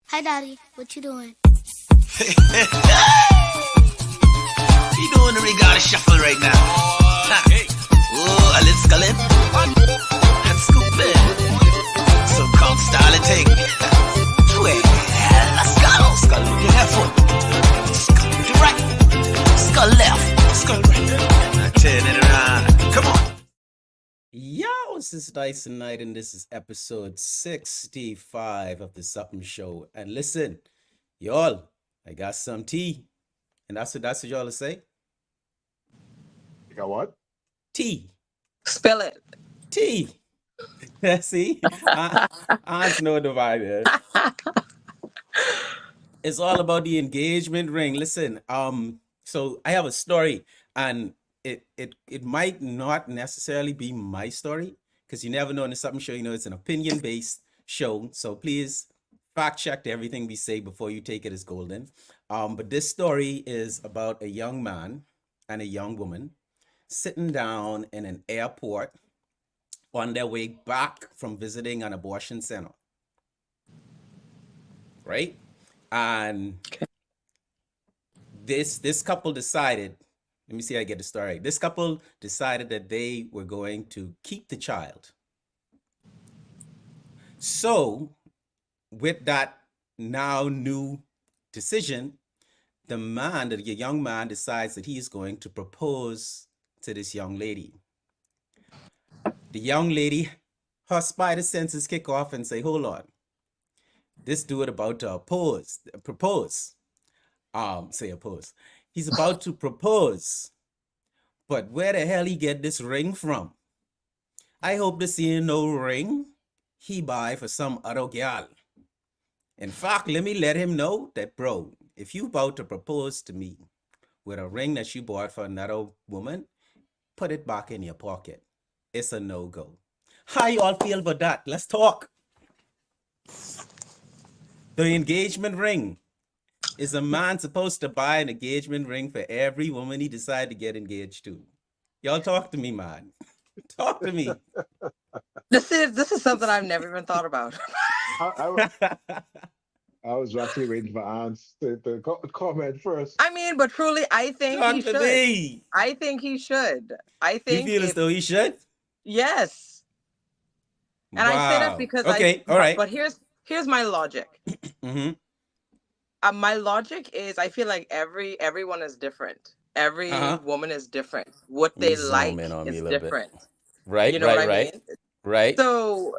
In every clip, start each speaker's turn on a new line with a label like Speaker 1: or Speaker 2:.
Speaker 1: Hi, Daddy. What you doing?
Speaker 2: You doing the regatta shuffle right now? Oh, let's go in. And scoop in. Some come style and take. Well, let's go. Skull with your left foot. Skull with your right. Skull left. Skull right. Now turn it around. Come on.
Speaker 3: Yo, this is Dyson Knight, and this is episode 65 of the Sup'm Show. And listen, y'all, I got some tea. And that's what y'all to say?
Speaker 4: You got what?
Speaker 3: Tea.
Speaker 5: Spill it.
Speaker 3: Tea. See? I know the vibe here. It's all about the engagement ring. Listen, so I have a story, and it might not necessarily be my story, because you never know in the Sup'm Show, it's an opinion-based show. So please fact check everything we say before you take it as golden. But this story is about a young man and a young woman sitting down in an airport on their way back from visiting an abortion center. Right? And this couple decided, let me see how I get the story right. This couple decided that they were going to keep the child. So with that now new decision, the young man decides that he is going to propose to this young lady. The young lady, her spider senses kick off and say, hold on. This dude about to propose. He's about to propose. But where the hell he get this ring from? I hope this ain't no ring he buy for some other gal. In fact, let me let him know that, bro, if you about to propose to me with a ring that you bought for another woman, put it back in your pocket. It's a no-go. How you all feel about that? Let's talk. The engagement ring. Is a man supposed to buy an engagement ring for every woman he decide to get engaged to? Y'all talk to me, man. Talk to me.
Speaker 5: This is something I've never even thought about.
Speaker 4: I was actually waiting for Ans to comment first.
Speaker 5: I mean, but truly, I think
Speaker 3: Talk
Speaker 5: he
Speaker 3: to
Speaker 5: should.
Speaker 3: me.
Speaker 5: I think he should. I
Speaker 3: You
Speaker 5: think
Speaker 3: feel as though he should?
Speaker 5: yes. And
Speaker 3: Wow.
Speaker 5: I say that because
Speaker 3: okay, all right.
Speaker 5: But here's my logic.
Speaker 3: Mm-hmm.
Speaker 5: My logic is I feel like everyone is different. Every woman is different. What they like is different.
Speaker 3: Right,
Speaker 5: you know what I mean?
Speaker 3: Right.
Speaker 5: So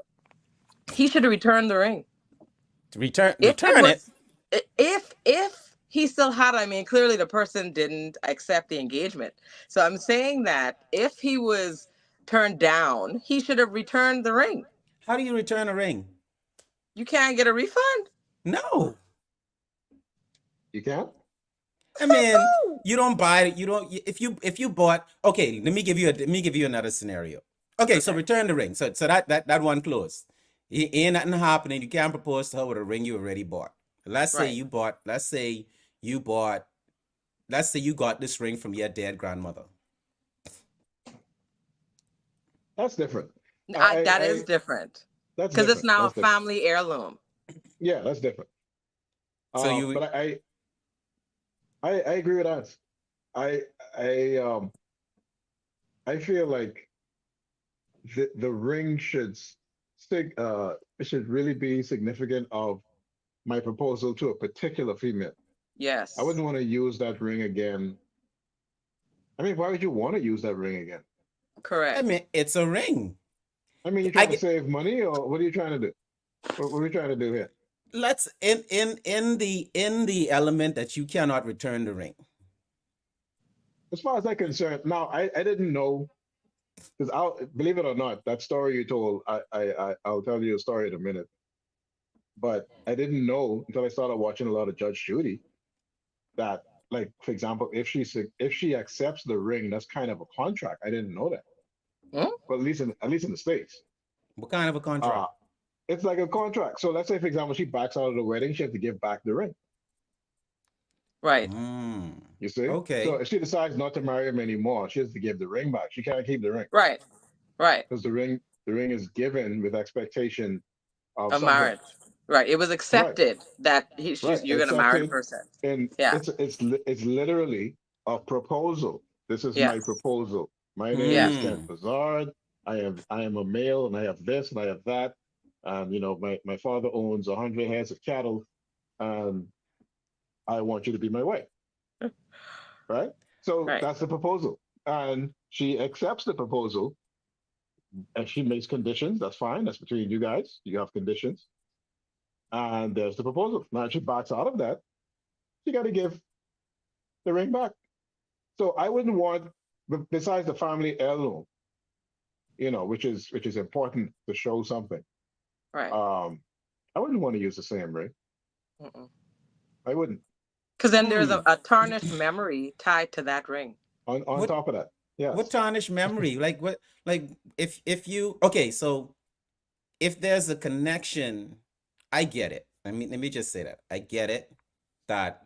Speaker 5: he should return the ring.
Speaker 3: Return it.
Speaker 5: If he still had it, I mean, clearly the person didn't accept the engagement. So I'm saying that if he was turned down, he should have returned the ring.
Speaker 3: How do you return a ring?
Speaker 5: You can't get a refund?
Speaker 3: No.
Speaker 4: You can't?
Speaker 3: I mean, you don't buy it. You don't. If you bought. Okay, let me give you another scenario. Okay, so return the ring. So that one closed. Ain't nothing happening. You can't propose to her with a ring you already bought. Let's say you got this ring from your dead grandmother.
Speaker 4: That's different.
Speaker 5: That is different.
Speaker 4: That's
Speaker 5: because it's now
Speaker 4: that's
Speaker 5: a family heirloom.
Speaker 4: Yeah, that's different.
Speaker 3: So
Speaker 4: but I agree with that. I feel like the ring should it should really be significant of my proposal to a particular female.
Speaker 5: Yes.
Speaker 4: I wouldn't want to use that ring again. I mean, why would you want to use that ring again?
Speaker 5: Correct.
Speaker 3: I mean, it's a ring.
Speaker 4: I mean, you're trying to save money, or what are you trying to do? What are we trying to do here?
Speaker 3: Let's in the element that you cannot return the ring.
Speaker 4: As far as I'm concerned, now I didn't know, because I'll believe it or not, that story you told, I'll tell you a story in a minute. But I didn't know until I started watching a lot of Judge Judy that, like, for example, if she accepts the ring, that's kind of a contract. I didn't know that. But at least in the States.
Speaker 3: What kind of a contract?
Speaker 4: It's like a contract. So let's say, for example, she backs out of the wedding, she has to give back the ring.
Speaker 5: Right.
Speaker 4: You see?
Speaker 3: Okay.
Speaker 4: So if she decides not to marry him anymore, she has to give the ring back. She can't keep the ring.
Speaker 5: Right.
Speaker 4: Because the ring is given with expectation of
Speaker 5: a marriage. Right. It was
Speaker 4: Right,
Speaker 5: accepted that
Speaker 4: right.
Speaker 5: you're gonna marry the
Speaker 4: Accepted,
Speaker 5: person.
Speaker 4: and
Speaker 5: Yeah.
Speaker 4: it's literally a proposal. This is my
Speaker 5: Yes.
Speaker 4: proposal. My name is
Speaker 5: Yes.
Speaker 4: Kent
Speaker 3: Hmm.
Speaker 4: Bazard. I am a male, and I have this, and I have that. You know, my father owns 100 heads of cattle, and I want you to be my wife. Right. So
Speaker 5: Right.
Speaker 4: that's the proposal, and she accepts the proposal, and she makes conditions. That's fine. That's between you guys. You have conditions, and there's the proposal. Now if she backs out of that. She got to give the ring back. So I wouldn't want, besides the family heirloom, you know, which is important to show something.
Speaker 5: Right.
Speaker 4: Um, I wouldn't want to use the same ring.
Speaker 5: Because
Speaker 4: I wouldn't.
Speaker 5: then there's
Speaker 3: Hmm.
Speaker 5: a tarnished memory tied to that ring.
Speaker 4: On
Speaker 3: What
Speaker 4: top of that,
Speaker 3: what
Speaker 4: yes.
Speaker 3: tarnished memory? Like what? Like if you okay, so if there's a connection, I get it. I mean, let me just say that I get it that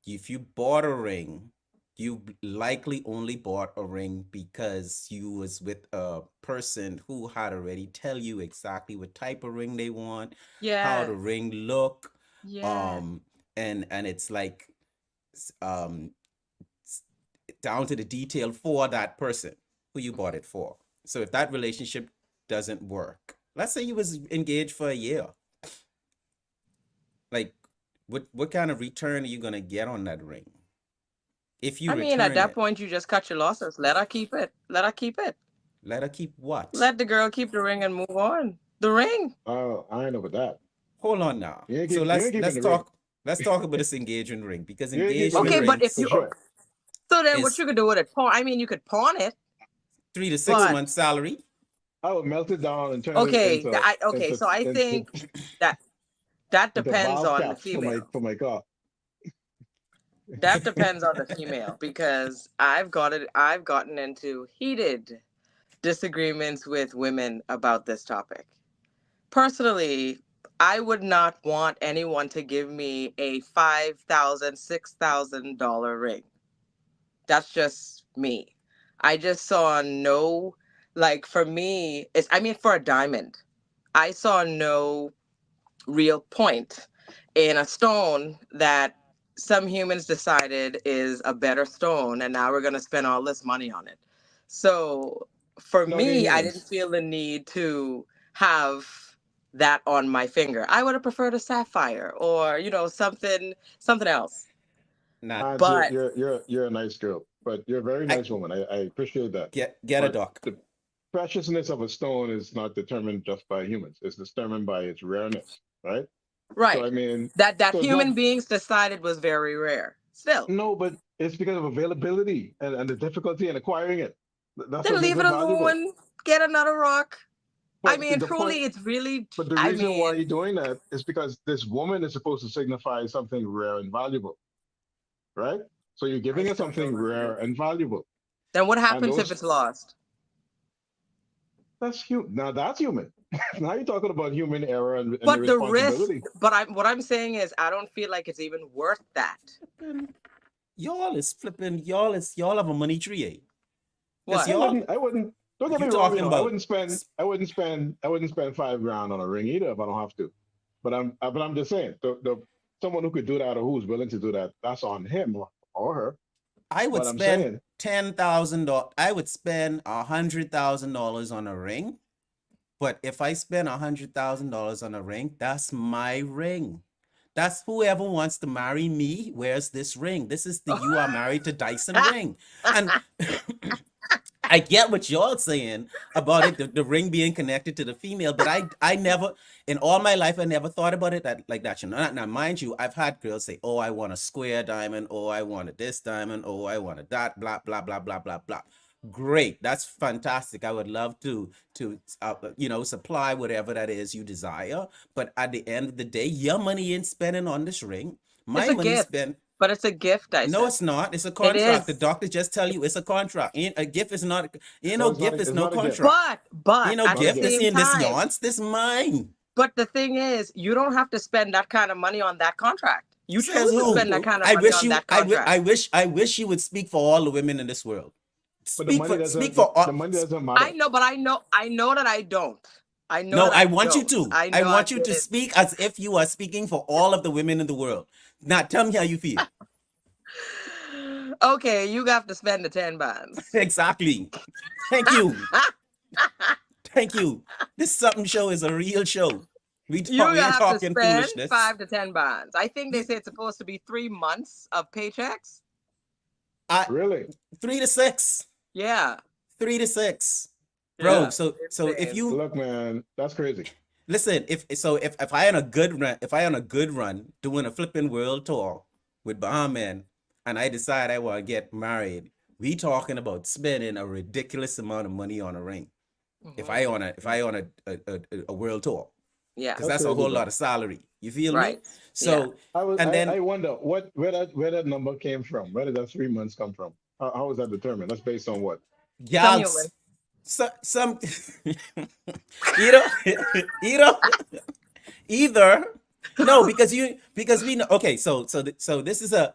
Speaker 3: if you bought a ring, you likely only bought a ring because you was with a person who had already tell you exactly what type of ring they want, how the
Speaker 5: Yes.
Speaker 3: ring look,
Speaker 5: Yes.
Speaker 3: um, and it's like um down to the detail for that person who you bought it for. So if that relationship doesn't work, let's say you was engaged for a year, like what kind of return are you gonna get on that ring if you
Speaker 5: I mean, at
Speaker 3: return
Speaker 5: that
Speaker 3: it?
Speaker 5: point, you just cut your losses. Let her keep it. Let her keep it.
Speaker 3: Let her keep what?
Speaker 5: Let the girl keep the ring and move on. The ring.
Speaker 4: I ain't know about that.
Speaker 3: Hold on now. So
Speaker 4: You ain't keeping the ring.
Speaker 3: let's talk about this engagement ring because
Speaker 4: You ain't keeping the
Speaker 3: engagement
Speaker 5: Okay,
Speaker 4: ring
Speaker 5: but if
Speaker 3: rings
Speaker 4: for
Speaker 5: you
Speaker 4: sure.
Speaker 5: so then what
Speaker 3: is
Speaker 5: you could do with it? Pawn. I mean, you could pawn it,
Speaker 3: 3 to 6
Speaker 5: but
Speaker 3: months salary.
Speaker 4: I would melt it down and turn it
Speaker 5: okay. Okay. So I think that that
Speaker 4: into
Speaker 5: depends
Speaker 4: valve
Speaker 5: on the
Speaker 4: caps
Speaker 5: female.
Speaker 4: for my car.
Speaker 5: That depends on the female because I've gotten into heated disagreements with women about this topic. Personally, I would not want anyone to give me a $5,000, $6,000 ring. That's just me. I just saw no, like for me, it's, I mean, for a diamond, I saw no real point in a stone that some humans decided is a better stone, and now we're going to spend all this money on it. So for
Speaker 4: No, they're
Speaker 5: me, I didn't
Speaker 4: humans.
Speaker 5: feel the need to have that on my finger. I would have preferred a sapphire or something else.
Speaker 3: Not
Speaker 4: And
Speaker 5: But
Speaker 4: you're a nice girl, but you're a very
Speaker 3: I
Speaker 4: nice woman. I appreciate that.
Speaker 3: get a
Speaker 4: But
Speaker 3: duck.
Speaker 4: the preciousness of a stone is not determined just by humans. It's determined by its rareness, right? So
Speaker 5: right,
Speaker 4: I mean,
Speaker 5: that
Speaker 4: so it's not
Speaker 5: human beings decided was very rare. Still,
Speaker 4: no, but it's because of availability and the difficulty in acquiring it. That's what
Speaker 5: then
Speaker 4: makes
Speaker 5: leave
Speaker 4: it
Speaker 5: it
Speaker 4: valuable.
Speaker 5: alone. Get another rock. I
Speaker 4: But
Speaker 5: mean,
Speaker 4: the point,
Speaker 5: truly, it's really.
Speaker 4: but the
Speaker 5: I
Speaker 4: reason why
Speaker 5: mean,
Speaker 4: you're doing that is because this woman is supposed to signify something rare and valuable, right? So you're
Speaker 5: I
Speaker 4: giving her
Speaker 5: still
Speaker 4: something
Speaker 5: don't
Speaker 4: rare
Speaker 5: agree.
Speaker 4: and valuable,
Speaker 5: Then what
Speaker 4: and
Speaker 5: happens if
Speaker 4: those
Speaker 5: it's lost?
Speaker 4: that's human. Now that's human. Now you're talking about human error and the
Speaker 5: But the risk.
Speaker 4: responsibility.
Speaker 5: But what I'm saying is, I don't feel like it's even worth that.
Speaker 3: Flipping, y'all have a money tree, eh? Because
Speaker 5: What?
Speaker 3: y'all
Speaker 4: I wouldn't. Don't get
Speaker 3: you
Speaker 4: me wrong. You
Speaker 3: talking
Speaker 4: know, I
Speaker 3: about
Speaker 4: wouldn't spend. I wouldn't spend 5 grand on a ring either if I don't have to. But I'm just saying, the someone who could do that or who's willing to do that, that's on him or her.
Speaker 3: I would
Speaker 4: But I'm
Speaker 3: spend
Speaker 4: saying,
Speaker 3: $10,000. I would spend $100,000 on a ring. But if I spend $100,000 on a ring, that's my ring. That's whoever wants to marry me wears this ring. This is the you are married to Dyson ring. And I get what y'all saying about it, the ring being connected to the female, but I never, in all my life, I never thought about it like that. You know, now, mind you, I've had girls say, oh, I want a square diamond, oh, I wanted this diamond, oh, I wanted that, blah, blah, blah, blah, blah, blah. Great. That's fantastic. I would love to supply whatever that is you desire. But at the end of the day, your money ain't spending on this ring.
Speaker 5: It's
Speaker 3: My
Speaker 5: a
Speaker 3: money
Speaker 5: gift,
Speaker 3: spent.
Speaker 5: but it's a gift. I
Speaker 3: No,
Speaker 5: said
Speaker 3: it's not. It's a
Speaker 5: it
Speaker 3: contract. The
Speaker 5: is.
Speaker 3: doctor just tell you it's a contract. Ain't a gift is not. Ain't
Speaker 4: no,
Speaker 3: no gift is
Speaker 4: it's
Speaker 3: no
Speaker 4: not a gift.
Speaker 3: contract.
Speaker 5: But
Speaker 3: Ain't no
Speaker 5: at
Speaker 4: Not
Speaker 5: the
Speaker 4: a
Speaker 3: gift.
Speaker 4: gift.
Speaker 3: This
Speaker 5: same
Speaker 3: ain't this
Speaker 5: time,
Speaker 3: yawns. This mine.
Speaker 5: but the thing is, you don't have to spend that kind of money on that contract. You
Speaker 3: Says
Speaker 5: choose to
Speaker 4: No, you
Speaker 5: spend
Speaker 3: who?
Speaker 5: that
Speaker 4: do.
Speaker 5: kind of
Speaker 3: I
Speaker 5: money
Speaker 3: wish
Speaker 5: on
Speaker 3: you.
Speaker 5: that contract.
Speaker 3: I wish you would speak for all the women in this world.
Speaker 4: But the money
Speaker 3: Speak
Speaker 4: doesn't.
Speaker 3: for
Speaker 4: The
Speaker 3: all.
Speaker 4: money doesn't
Speaker 5: I
Speaker 4: matter.
Speaker 5: know, but I know that I don't. I know
Speaker 3: No,
Speaker 5: that
Speaker 3: I
Speaker 5: I
Speaker 3: want you
Speaker 5: don't.
Speaker 3: to.
Speaker 5: I
Speaker 3: I
Speaker 5: know I
Speaker 3: want you to
Speaker 5: didn't.
Speaker 3: speak as if you are speaking for all of the women in the world. Now, tell me how you feel.
Speaker 5: Okay, you got to spend the 10 bands.
Speaker 3: Exactly. Thank you. Thank you. This something show is a real show.
Speaker 5: You
Speaker 3: We ain't
Speaker 5: have to
Speaker 3: talking
Speaker 5: spend
Speaker 3: foolishness.
Speaker 5: 5 to 10 bands. I think they
Speaker 3: You,
Speaker 5: say it's supposed to be 3 months of paychecks.
Speaker 3: I
Speaker 4: Really?
Speaker 3: 3 to 6.
Speaker 5: Yeah,
Speaker 3: 3 to 6. Bro,
Speaker 5: yeah,
Speaker 3: so if
Speaker 5: insane.
Speaker 3: you
Speaker 4: Look, man, that's crazy.
Speaker 3: listen, if I on a good run, if I on a good run doing a flipping world tour with Bahaman and I decide I want to get married, we talking about spending a ridiculous amount of money on a ring.
Speaker 5: Hmm.
Speaker 3: If I on a world tour,
Speaker 5: Yeah,
Speaker 3: because
Speaker 4: That's
Speaker 3: that's a
Speaker 4: crazy,
Speaker 3: whole lot
Speaker 4: bro.
Speaker 3: of salary. You feel me?
Speaker 5: right. Yeah.
Speaker 3: So and
Speaker 4: I
Speaker 3: then
Speaker 4: wonder where that number came from. Where did that 3 months come from? How was that determined? That's based on what?
Speaker 5: Some
Speaker 3: gals,
Speaker 5: human.
Speaker 3: some you know, you know, either no, because we know. Okay, so this is a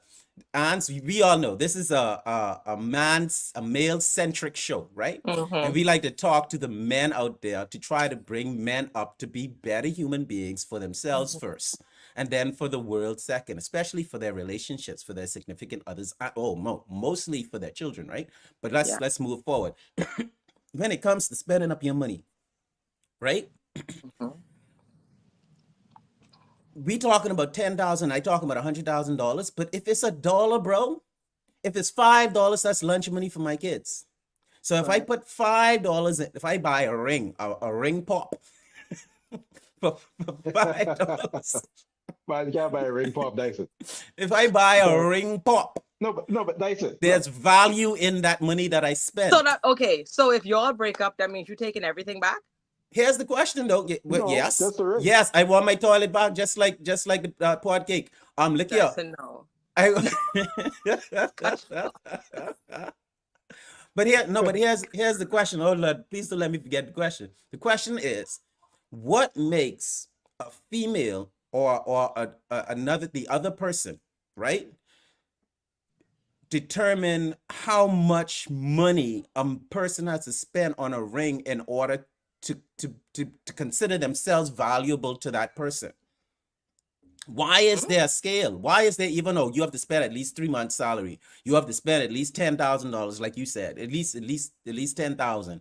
Speaker 3: and we all know this is a male centric show, right? And
Speaker 5: Hmm.
Speaker 3: we like to talk to the men out there to try to bring men up to be better human beings for themselves first, and then for the world second, especially for their relationships, for their significant others. Mostly for their children, right? But
Speaker 5: Yeah.
Speaker 3: let's move forward. When it comes to spending up your money, right?
Speaker 5: Hmm.
Speaker 3: We talking about 10,000. I talking about $100,000. But if it's a dollar, bro, if it's $5, that's lunch money for my kids. So if I
Speaker 5: Right.
Speaker 3: put $5, if I buy a ring pop for $5,
Speaker 4: But you can't buy a ring pop Dyson.
Speaker 3: if I buy a
Speaker 4: So
Speaker 3: ring pop,
Speaker 4: no, but Dyson,
Speaker 3: there's
Speaker 4: look.
Speaker 3: value in that money that I
Speaker 5: So
Speaker 3: spent.
Speaker 5: that okay. So if y'all break up, that means you're taking everything back.
Speaker 3: Here's the question though.
Speaker 4: No,
Speaker 3: Yes,
Speaker 4: just a ring.
Speaker 3: yes, I want my toilet back just like the pod cake. Look here.
Speaker 5: That's a no.
Speaker 3: I
Speaker 5: Cut.
Speaker 3: But here's the question. Oh Lord, please don't let me forget the question. The question is, what makes a female or another the other person, right, determine how much money a person has to spend on a ring in order to consider themselves valuable to that person? Why is
Speaker 5: Hmm?
Speaker 3: there a scale? Why is there even though you have to spend at least 3 months' salary? You have to spend at least $10,000, like you said, at least 10,000.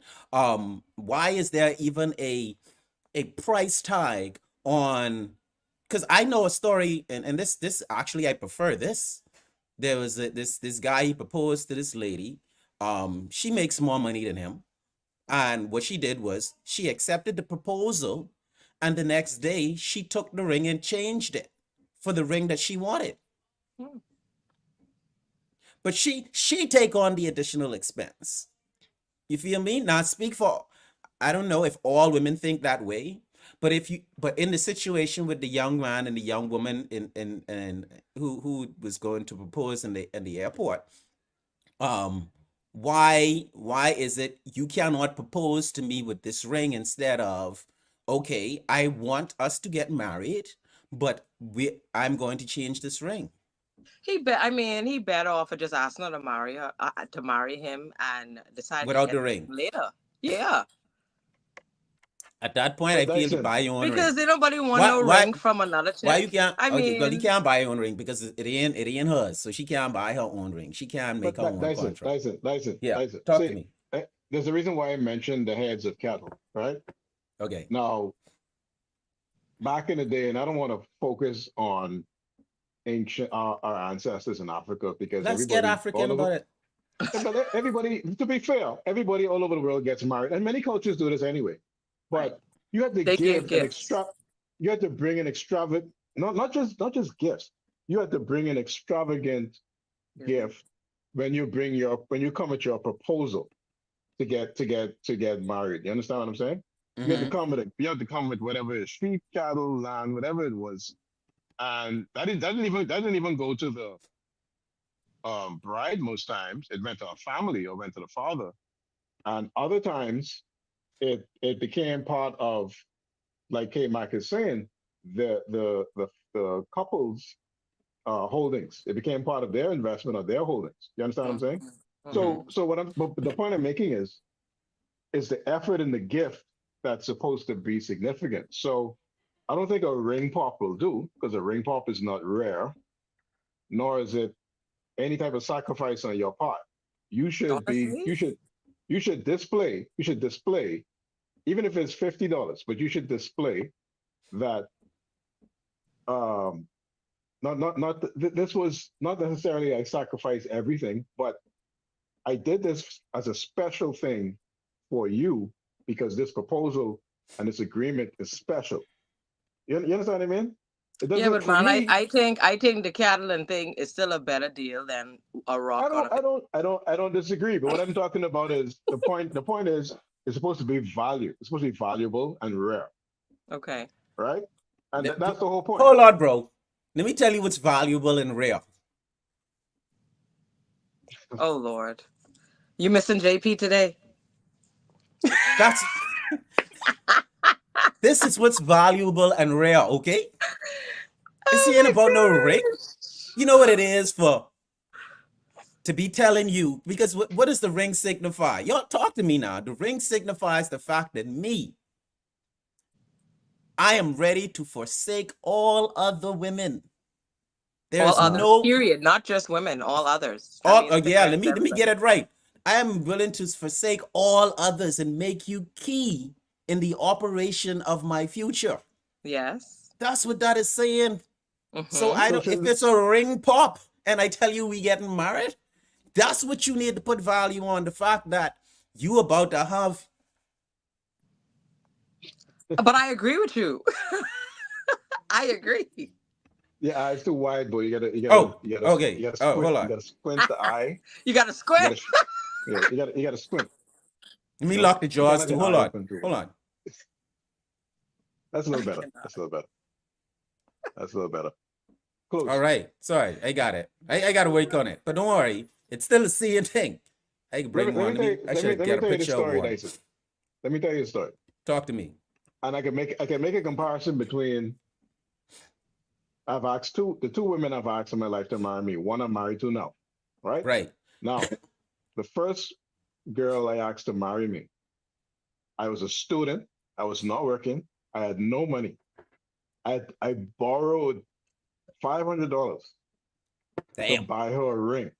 Speaker 3: Why is there even a price tag on? Because I know a story, and this actually I prefer this. There was this guy, he proposed to this lady. She makes more money than him, and what she did was she accepted the proposal, and the next day she took the ring and changed it for the ring that she wanted.
Speaker 5: Hmm.
Speaker 3: But she take on the additional expense. You feel me? Now speak for, I don't know if all women think that way, but in the situation with the young man and the young woman in who was going to propose in the airport, um why is it you cannot propose to me with this ring instead of, okay, I want us to get married, but I'm going to change this ring
Speaker 5: I mean, he better off of just asking her to marry her, to marry him, and decide to
Speaker 3: without
Speaker 5: get
Speaker 3: the
Speaker 5: the ring
Speaker 3: ring.
Speaker 5: later. Yeah,
Speaker 3: At that point, I
Speaker 4: But
Speaker 3: feel to
Speaker 4: Dyson,
Speaker 3: buy your own ring.
Speaker 5: because they nobody want
Speaker 3: Why
Speaker 5: no
Speaker 3: why
Speaker 5: ring from another
Speaker 3: why you
Speaker 5: chick.
Speaker 3: can't?
Speaker 5: I
Speaker 3: Okay, well, you
Speaker 5: mean,
Speaker 3: can't buy your own ring because it ain't hers, so she can't buy her own ring. She can't make
Speaker 4: but
Speaker 3: her own
Speaker 4: Dyson,
Speaker 3: contract.
Speaker 4: Dyson, Dyson,
Speaker 3: Yeah,
Speaker 4: Dyson.
Speaker 3: talk to
Speaker 4: See,
Speaker 3: me.
Speaker 4: there's a reason why I mentioned the heads of cattle, right?
Speaker 3: Okay,
Speaker 4: Now, back in the day, and I don't want to focus on ancient our ancestors in Africa because
Speaker 3: let's get
Speaker 4: everybody
Speaker 3: African
Speaker 4: all over,
Speaker 3: about it.
Speaker 4: but everybody, to be fair, everybody all over the world gets married, and many cultures do this anyway.
Speaker 5: right?
Speaker 4: But you have to
Speaker 5: They give
Speaker 4: give an
Speaker 5: gifts.
Speaker 4: extra, you have to bring an extravagant, not just gifts. You have to bring an extravagant
Speaker 5: Mhm.
Speaker 4: gift when you come with your proposal to get married. You understand what I'm saying?
Speaker 3: Mm-hmm.
Speaker 4: You have to come with whatever it is, sheep, cattle, land, whatever it was, and that didn't even go to the bride. Most times it went to a family or went to the father, and other times it became part of, like K Mac is saying, the couple's holdings. It became part of their investment or their holdings. You understand what I'm saying?
Speaker 5: Mhm.
Speaker 3: Mm-hmm.
Speaker 5: Mhm.
Speaker 4: So but the point I'm making is the effort and the gift that's supposed to be significant. So I don't think a ring pop will do because a ring pop is not rare, nor is it any type of sacrifice on your part. You should be,
Speaker 5: Honestly,
Speaker 4: you should display, even if it's $50, but you should display that um this was not necessarily I sacrificed everything, but I did this as a special thing for you because this proposal and this agreement is special. You understand what I mean? It
Speaker 5: yeah,
Speaker 4: doesn't
Speaker 5: but
Speaker 4: for
Speaker 5: man, I,
Speaker 4: me.
Speaker 5: I think I think the Catalan thing is still a better deal than a
Speaker 4: I
Speaker 5: rock on
Speaker 4: don't,
Speaker 5: a
Speaker 4: I
Speaker 5: finger.
Speaker 4: don't, I don't, I don't disagree. But what I'm talking about is the point. The point is, it's supposed to be value. It's supposed to be valuable and rare,
Speaker 5: Okay.
Speaker 4: right? And
Speaker 3: Le-
Speaker 4: that's the whole point.
Speaker 3: Hold on, bro. Let me tell you what's valuable and rare.
Speaker 5: Oh Lord, you missing JP today?
Speaker 3: That's this is what's valuable and rare, okay? This ain't
Speaker 5: Oh
Speaker 3: about no ring.
Speaker 5: my
Speaker 3: You know what it is for to be telling you because what does the ring signify? Y'all talk to me now. The ring signifies the fact that I am ready to forsake all other women. There
Speaker 5: All
Speaker 3: is
Speaker 5: others,
Speaker 3: no
Speaker 5: period. Not just women, all others. That
Speaker 3: all.
Speaker 5: means
Speaker 3: Oh yeah,
Speaker 5: cigarettes,
Speaker 3: let me
Speaker 5: everybody.
Speaker 3: get it right. I am willing to forsake all others and make you key in the operation of my future.
Speaker 5: Yes.
Speaker 3: That's what that is saying. So
Speaker 5: Mm-hmm.
Speaker 3: I
Speaker 4: So
Speaker 3: don't. If
Speaker 4: should
Speaker 3: it's a ring pop and I tell you we getting married, that's what you need to put value on. The fact that you about to have.
Speaker 5: But I agree with you. I agree.
Speaker 4: your eyes too wide, boy.
Speaker 3: Oh, okay.
Speaker 4: You gotta
Speaker 3: Oh,
Speaker 4: squint.
Speaker 3: hold
Speaker 4: You
Speaker 3: on.
Speaker 4: gotta squint the eye.
Speaker 5: You got to
Speaker 4: You
Speaker 5: squint.
Speaker 4: gotta, yeah, you gotta squint.
Speaker 3: Let me
Speaker 4: No,
Speaker 3: lock the
Speaker 4: you can't
Speaker 3: jaws
Speaker 4: have
Speaker 3: too.
Speaker 4: your
Speaker 3: Hold
Speaker 4: eye
Speaker 3: on.
Speaker 4: open too
Speaker 3: Hold
Speaker 4: wide.
Speaker 3: on.
Speaker 4: That's a little
Speaker 5: I
Speaker 4: better.
Speaker 5: cannot.
Speaker 4: That's a little better. That's a little better.
Speaker 3: All
Speaker 4: Close.
Speaker 3: right. Sorry, I got it. I got to work on it. But don't worry, it's still the same thing. I can bring
Speaker 4: Let
Speaker 3: one.
Speaker 4: me tell you.
Speaker 3: I should
Speaker 4: Let me
Speaker 3: get a
Speaker 4: tell you the
Speaker 3: picture of
Speaker 4: story,
Speaker 3: one.
Speaker 4: Dyson. Let me tell you the story,
Speaker 3: Talk to me.
Speaker 4: and I can make a comparison between. I've asked the two women I've asked in my life to marry me. One I'm married to now, right?
Speaker 3: Right.
Speaker 4: Now, the first girl I asked to marry me, I was a student. I was not working. I had no money. I borrowed $500 to
Speaker 3: Damn.
Speaker 4: buy her a ring.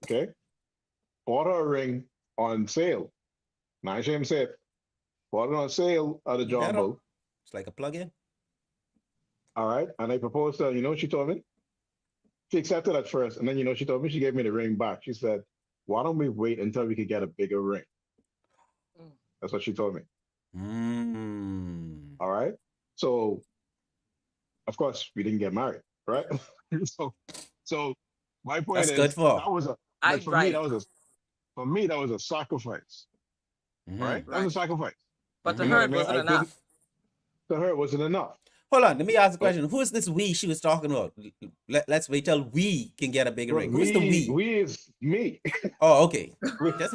Speaker 4: Okay, bought her a ring on sale. Now shame said, bought it on sale at a
Speaker 3: You better.
Speaker 4: jumbo.
Speaker 3: It's like a plug-in.
Speaker 4: All right, and I proposed to her. You know what she told me? She accepted at first, and then you know she told me she gave me the ring back. She said, "Why don't we wait until we could get a bigger ring?" That's what she told me.
Speaker 3: Mm.
Speaker 4: All right. So of course we didn't get married, right? so so my point
Speaker 3: That's good
Speaker 4: is
Speaker 3: for.
Speaker 4: that was a
Speaker 5: I
Speaker 4: but
Speaker 5: right.
Speaker 4: for me that was a sacrifice, right?
Speaker 3: Mm-hmm.
Speaker 4: That was a
Speaker 5: Right.
Speaker 4: sacrifice.
Speaker 5: But to
Speaker 4: You know
Speaker 3: Mm-hmm.
Speaker 5: her
Speaker 4: what I
Speaker 5: it
Speaker 4: mean?
Speaker 5: wasn't
Speaker 4: I didn't
Speaker 5: enough.
Speaker 4: to her it wasn't enough.
Speaker 3: Hold on. Let me ask a
Speaker 4: But
Speaker 3: question. Who is this we she was talking about? Let's wait till we can get a bigger
Speaker 4: but
Speaker 3: ring. Who's the we?
Speaker 4: we is me.
Speaker 3: Oh, okay.
Speaker 4: we
Speaker 3: Just
Speaker 4: is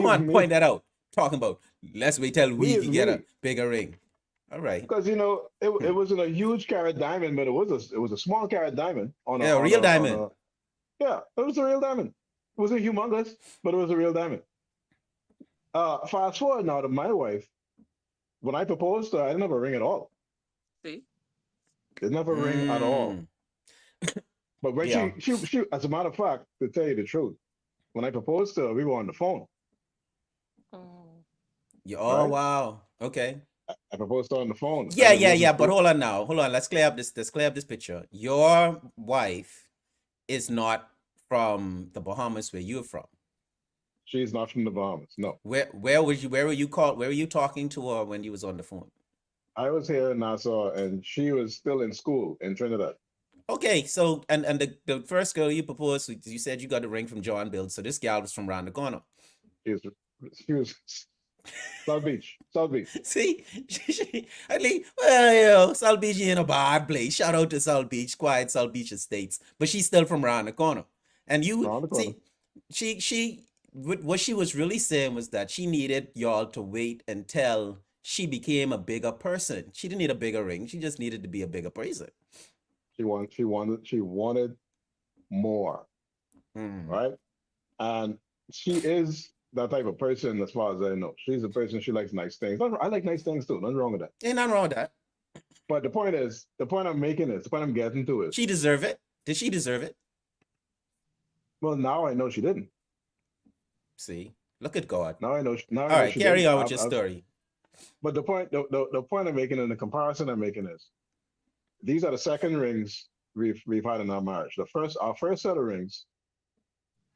Speaker 3: want to point
Speaker 4: me.
Speaker 3: that out. Talking about let's wait till
Speaker 4: We
Speaker 3: we
Speaker 4: is
Speaker 3: can get a
Speaker 4: me.
Speaker 3: bigger ring. All right.
Speaker 4: Because you know it
Speaker 3: Hmm.
Speaker 4: wasn't a huge carat diamond, but it was a small carat diamond
Speaker 3: Yeah, real
Speaker 4: on
Speaker 3: diamond.
Speaker 4: a yeah, it was a real diamond. It wasn't humongous, but it was a real diamond. Fast forward now to my wife. When I proposed to her, I didn't have a ring at all.
Speaker 5: See?
Speaker 4: Didn't have a ring at all.
Speaker 3: Mm.
Speaker 4: But when
Speaker 3: Yeah.
Speaker 4: as a matter of fact, to tell you the truth, when I proposed to her, we were on the phone,
Speaker 5: Mm.
Speaker 3: Yeah. Oh
Speaker 4: right?
Speaker 3: wow. Okay.
Speaker 4: I proposed to her on the phone,
Speaker 3: Yeah,
Speaker 4: and it
Speaker 3: yeah,
Speaker 4: wasn't
Speaker 3: yeah. But
Speaker 4: through.
Speaker 3: hold on now. Hold on. Let's clear up this. Let's clear up this picture. Your wife is not from the Bahamas where you're from.
Speaker 4: She's not from the Bahamas. No,
Speaker 3: Where was you? Where were you called? Where were you talking to her when you was on the phone?
Speaker 4: I was here in Nassau, and she was still in school in Trinidad.
Speaker 3: Okay, so and the first girl you proposed, you said you got the ring from John Bill. So this gal was from around the corner.
Speaker 4: She was South Beach, South Beach,
Speaker 3: See, at least, well, you know, South Beach ain't a bad place. Shout out to South Beach, quiet South Beach estates, but she's still from around the corner. And you
Speaker 4: around the corner.
Speaker 3: see, what she was really saying was that she needed y'all to wait until she became a bigger person. She didn't need a bigger ring. She just needed to be a bigger person.
Speaker 4: She wanted more,
Speaker 3: Mm.
Speaker 4: right? And she is that type of person, as far as I know. She's a person, she likes nice things. I like nice things too. Nothing wrong with that.
Speaker 3: Ain't nothing wrong with that.
Speaker 4: But the point is, the point I'm making is, the point I'm getting to is,
Speaker 3: She deserve it. Did she deserve it?
Speaker 4: well, now I know she didn't.
Speaker 3: See, look at God.
Speaker 4: Now I know. Now I
Speaker 3: All
Speaker 4: know
Speaker 3: right,
Speaker 4: she
Speaker 3: carry
Speaker 4: didn't.
Speaker 3: on with your story.
Speaker 4: But the point, the point I'm making and the comparison I'm making is, these are the second rings we've had in our marriage. Our first set of rings,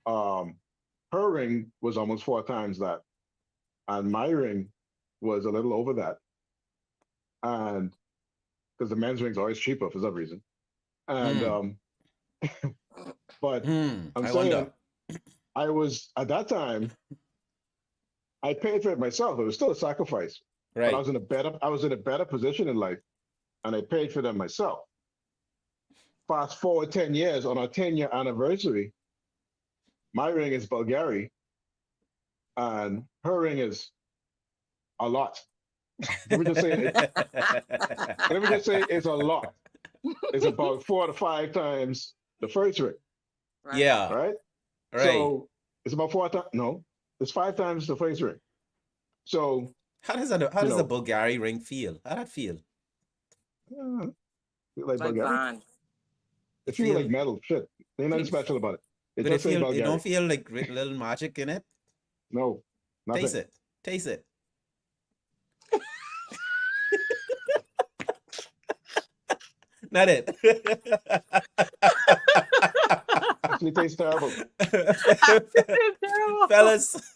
Speaker 4: um, her ring was almost 4 times that, and my ring was a little over that, and because the men's ring's always cheaper for some reason, and but I'm
Speaker 3: I
Speaker 4: saying
Speaker 3: wonder.
Speaker 4: I was at that time I paid for it myself. It was still a sacrifice, but
Speaker 3: Right.
Speaker 4: I was in a better position in life, and I paid for them myself. Fast forward 10 years, on our 10-year anniversary, my ring is Bulgari, and her ring is a lot. Let me just say it's a lot. It's about 4 to 5 times the first ring,
Speaker 5: Right.
Speaker 3: Yeah.
Speaker 4: right?
Speaker 3: Right.
Speaker 4: So it's about 4 times. No, it's 5 times the first ring. So
Speaker 3: How does a
Speaker 4: you know,
Speaker 3: Bulgari ring feel? How that feel?
Speaker 4: uh, like
Speaker 5: Like
Speaker 4: Bulgari,
Speaker 5: Van.
Speaker 4: it
Speaker 3: It
Speaker 4: feels
Speaker 3: feel
Speaker 4: like metal. Shit, ain't nothing special about it. It
Speaker 3: but
Speaker 4: just say
Speaker 3: it don't
Speaker 4: Bulgari.
Speaker 3: feel like little magic in it.
Speaker 4: No,
Speaker 3: Taste
Speaker 4: nothing.
Speaker 3: it. Taste it. Not it.
Speaker 4: Actually, tastes terrible.
Speaker 3: fellas,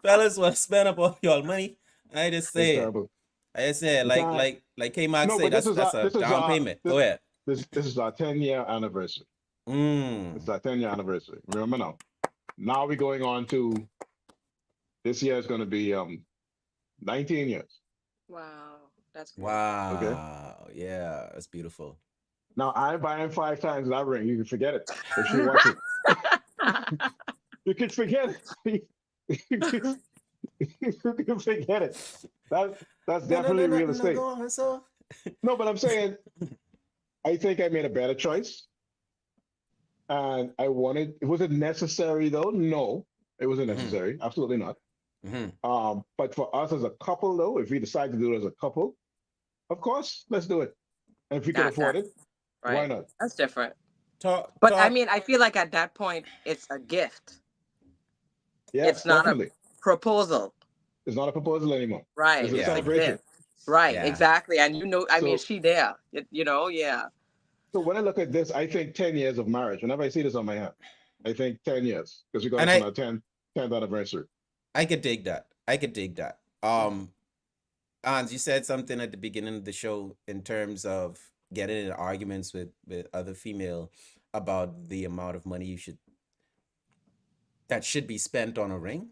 Speaker 3: fellas want to spend up all your money. I just
Speaker 4: Tastes
Speaker 3: say it.
Speaker 4: terrible.
Speaker 3: I just say it.
Speaker 4: You can't.
Speaker 3: Like K Max
Speaker 4: No,
Speaker 3: say,
Speaker 4: but
Speaker 3: that's a down payment. Go ahead.
Speaker 4: this is our 10-year anniversary.
Speaker 3: Mm.
Speaker 4: It's our 10-year anniversary. Remember now. Now we're going on to this year is going to be 19 years.
Speaker 5: Wow. That's great.
Speaker 3: Wow. Yeah, that's beautiful.
Speaker 4: Now I'm buying 5 times that ring. You can forget it if she wants it. You can forget it. You can forget it. That's definitely real
Speaker 3: No,
Speaker 4: estate.
Speaker 3: go on. So
Speaker 4: No, but I'm saying I think I made a better choice. And was it necessary though? No, it wasn't
Speaker 3: Mhm.
Speaker 4: necessary. Absolutely not.
Speaker 3: Mhm.
Speaker 4: But for us as a couple though, if we decide to do it as a couple, of course, let's do it. And if we can afford it, why
Speaker 5: Right.
Speaker 4: not?
Speaker 5: That's different.
Speaker 3: Talk.
Speaker 5: But I mean, I feel like at that point, it's a gift.
Speaker 4: Yes,
Speaker 5: It's not a
Speaker 4: definitely.
Speaker 5: proposal.
Speaker 4: It's not a proposal anymore.
Speaker 5: Right.
Speaker 4: It's a
Speaker 5: It's a
Speaker 4: celebration.
Speaker 5: gift. Right.
Speaker 3: Yeah.
Speaker 5: Exactly. And I mean,
Speaker 4: So,
Speaker 5: she there. Yeah.
Speaker 4: so when I look at this, I think 10 years of marriage. Whenever I see this on my hand, I think 10 years because we got
Speaker 3: And
Speaker 4: this on our 10th anniversary.
Speaker 3: I could dig that. I could dig that. Hans, you said something at the beginning of the show in terms of getting in arguments with other female about the amount of money that should be spent on a ring,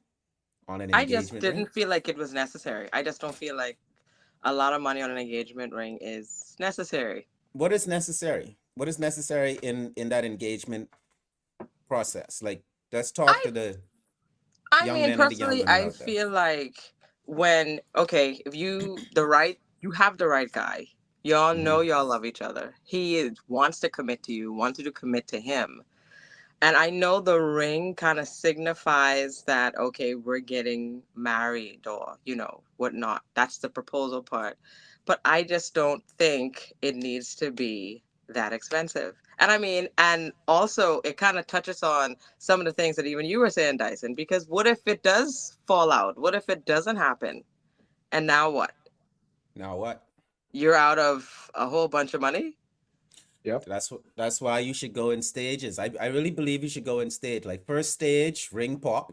Speaker 3: on an
Speaker 5: I just
Speaker 3: engagement ring.
Speaker 5: didn't feel like it was necessary. I just don't feel like a lot of money on an engagement ring is necessary.
Speaker 3: What is necessary? What is necessary in that engagement process? Like, let's talk to the
Speaker 5: I
Speaker 3: young
Speaker 5: mean,
Speaker 3: men and the young
Speaker 5: personally,
Speaker 3: women
Speaker 5: I
Speaker 3: out there.
Speaker 5: feel like if you have the right guy, y'all know
Speaker 3: Mhm.
Speaker 5: y'all love each other. Wants to commit to you, wants you to commit to him. And I know the ring kind of signifies that, okay, we're getting married or, whatnot. That's the proposal part. But I just don't think it needs to be that expensive. And I mean, and also it kind of touches on some of the things that even you were saying, Dyson, because what if it does fall out? What if it doesn't happen? And now what?
Speaker 3: Now what?
Speaker 5: You're out of a whole bunch of money?
Speaker 4: Yep.
Speaker 3: That's why you should go in stages. I really believe you should go in stage. Like first stage, ring pop,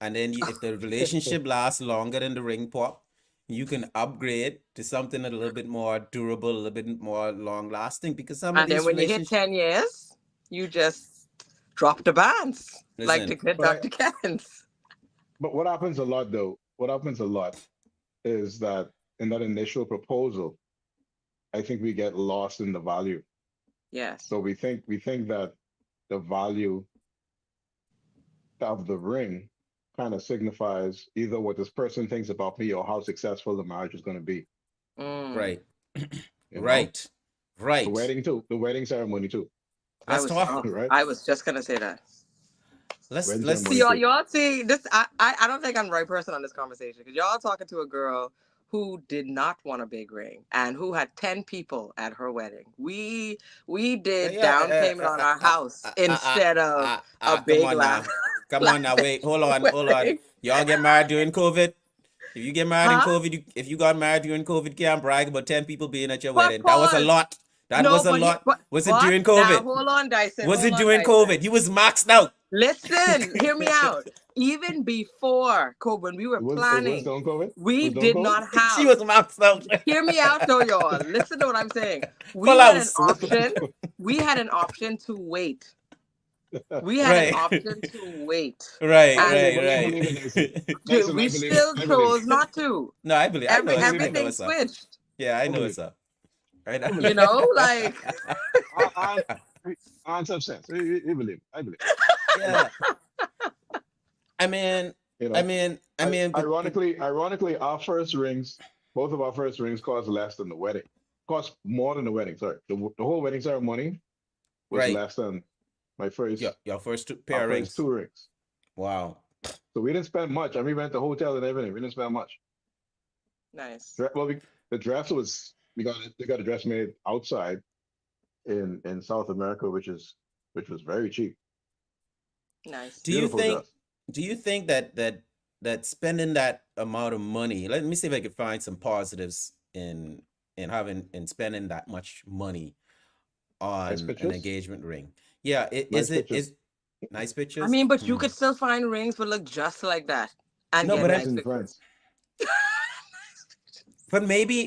Speaker 3: and then if the relationship lasts longer than the ring pop, you can upgrade to something a little bit more durable, a little bit more long lasting. Because some of
Speaker 5: And then
Speaker 3: these
Speaker 5: when you hit
Speaker 3: relationships,
Speaker 5: 10 years, you just drop the bands like the
Speaker 3: listen,
Speaker 5: good
Speaker 4: But
Speaker 5: Dr. Kens.
Speaker 4: but what happens a lot though? What happens a lot is that in that initial proposal, I think we get lost in the value.
Speaker 5: Yes.
Speaker 4: So we think that the value of the ring kind of signifies either what this person thinks about me or how successful the marriage is going to be.
Speaker 5: Mm.
Speaker 3: right,
Speaker 4: You know,
Speaker 3: right,
Speaker 4: the
Speaker 3: right.
Speaker 4: wedding too, the wedding ceremony too,
Speaker 3: Let's talk.
Speaker 4: right?
Speaker 5: I was just gonna say that.
Speaker 3: let's
Speaker 4: Wednesday and
Speaker 5: See,
Speaker 3: let's
Speaker 5: y'all,
Speaker 4: Monday.
Speaker 5: y'all see this. I don't think I'm the right person on this conversation because y'all talking to a girl who did not want a big ring and who had 10 people at her wedding. We did down payment on our house instead of a
Speaker 3: come
Speaker 5: big
Speaker 3: on now. Come on now.
Speaker 5: lavish
Speaker 3: Wait, hold on, hold on.
Speaker 5: wedding.
Speaker 3: Y'all get married during COVID? If you get married in
Speaker 5: Huh?
Speaker 3: COVID, if you got married during COVID, can't brag about 10 people being at your
Speaker 5: But
Speaker 3: wedding. That was a
Speaker 5: pause.
Speaker 3: lot. That
Speaker 5: No,
Speaker 3: was a
Speaker 5: but
Speaker 3: lot. Was it
Speaker 5: but
Speaker 3: during
Speaker 5: now
Speaker 3: COVID?
Speaker 5: hold on, Dyson.
Speaker 3: Was
Speaker 5: Hold
Speaker 3: it
Speaker 5: on,
Speaker 3: during
Speaker 5: Dyson.
Speaker 3: COVID? You was maxed out.
Speaker 5: Listen, hear me out. Even before COVID, when we were
Speaker 4: It was
Speaker 5: planning,
Speaker 4: during COVID. It
Speaker 5: we
Speaker 4: was during
Speaker 5: did
Speaker 4: COVID.
Speaker 5: not
Speaker 3: She
Speaker 5: have.
Speaker 3: was maxed out.
Speaker 5: Hear me out though, y'all. Listen to what I'm saying. We
Speaker 3: Full
Speaker 5: had an
Speaker 3: house.
Speaker 5: option. We had an option to wait. We had an
Speaker 3: Right.
Speaker 5: option to wait.
Speaker 3: Right,
Speaker 4: I
Speaker 5: And
Speaker 4: believe,
Speaker 3: right,
Speaker 4: I
Speaker 3: right.
Speaker 4: believe in Dyson. Dyson,
Speaker 5: we
Speaker 4: I believe it.
Speaker 5: still
Speaker 4: I believe
Speaker 5: chose
Speaker 4: it.
Speaker 5: not to.
Speaker 3: No, I believe. I know.
Speaker 4: I believe
Speaker 3: I
Speaker 4: it.
Speaker 3: know
Speaker 5: Everything
Speaker 3: it's up.
Speaker 5: switched.
Speaker 3: Yeah, I
Speaker 4: I
Speaker 3: know
Speaker 4: believe
Speaker 3: it's
Speaker 4: it.
Speaker 3: up. Right
Speaker 4: I
Speaker 3: now.
Speaker 4: believe
Speaker 5: You
Speaker 4: it.
Speaker 5: know, like
Speaker 4: I, I substance. I believe it. I believe it. I believe
Speaker 3: Yeah. I mean,
Speaker 4: it. You
Speaker 3: I
Speaker 4: know,
Speaker 3: mean, I mean, but
Speaker 4: ironically, our first rings, both of our first rings cost less than the wedding. Cost more than the wedding. Sorry, the whole wedding ceremony was
Speaker 3: right.
Speaker 4: less than my first,
Speaker 3: Your first
Speaker 4: our
Speaker 3: pair of
Speaker 4: first
Speaker 3: rings.
Speaker 4: two rings.
Speaker 3: Wow.
Speaker 4: So we didn't spend much. I mean, we went to hotel and everything. We didn't spend much.
Speaker 5: nice.
Speaker 4: Well, the dress was they got a dress made outside in South America, which was very cheap.
Speaker 5: Nice.
Speaker 3: Do you
Speaker 4: Beautiful
Speaker 3: think?
Speaker 4: dress.
Speaker 3: Do you think that spending that amount of money? Let me see if I can find some positives in spending that much money
Speaker 4: Nice
Speaker 3: on an
Speaker 4: pictures.
Speaker 3: engagement ring. Yeah.
Speaker 4: Nice
Speaker 3: Is
Speaker 4: pictures.
Speaker 3: nice
Speaker 5: I
Speaker 3: pictures?
Speaker 5: mean, but you
Speaker 3: Hmm.
Speaker 5: could still find rings that look just like that and
Speaker 3: No,
Speaker 5: get
Speaker 3: but
Speaker 5: nice
Speaker 4: Depends in
Speaker 5: pictures.
Speaker 4: France.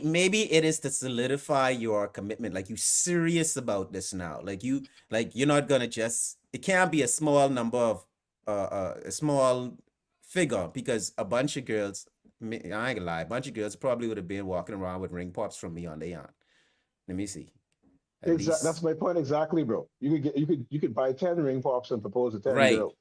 Speaker 3: maybe it is to solidify your commitment. Like you serious about this now. Like you're not gonna just. It can't be a small number of a small figure because a bunch of girls. I ain't gonna lie. A bunch of girls probably would have been walking around with ring pops from me on their aunt. Let me see. At
Speaker 4: Exactly.
Speaker 3: least
Speaker 4: That's my point exactly, bro. You could buy 10 ring pops and propose to 10
Speaker 3: right.
Speaker 4: girls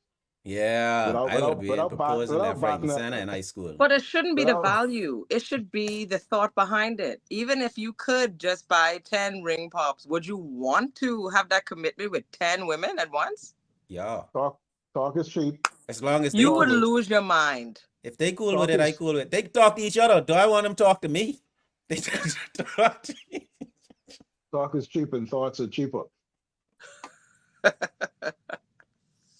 Speaker 3: Yeah,
Speaker 4: without
Speaker 3: I would have
Speaker 4: without
Speaker 3: been
Speaker 4: without bat
Speaker 3: proposing
Speaker 4: without
Speaker 3: left, right, and
Speaker 4: batting
Speaker 3: center in high school.
Speaker 5: But it shouldn't be the
Speaker 4: without
Speaker 5: value. It should be the thought behind it. Even if you could just buy 10 ring pops, would you want to have that commitment with 10 women at once?
Speaker 3: Yeah,
Speaker 4: talk talk is cheap.
Speaker 3: as long as they
Speaker 5: You
Speaker 4: Talk
Speaker 5: would
Speaker 3: cool.
Speaker 4: is
Speaker 5: lose your mind.
Speaker 3: If they cool with
Speaker 4: talk
Speaker 3: it, I
Speaker 4: is
Speaker 3: cool with it. They can talk to each other. Do I want them to talk to me? They talk to me.
Speaker 4: talk is cheap and thoughts are cheaper.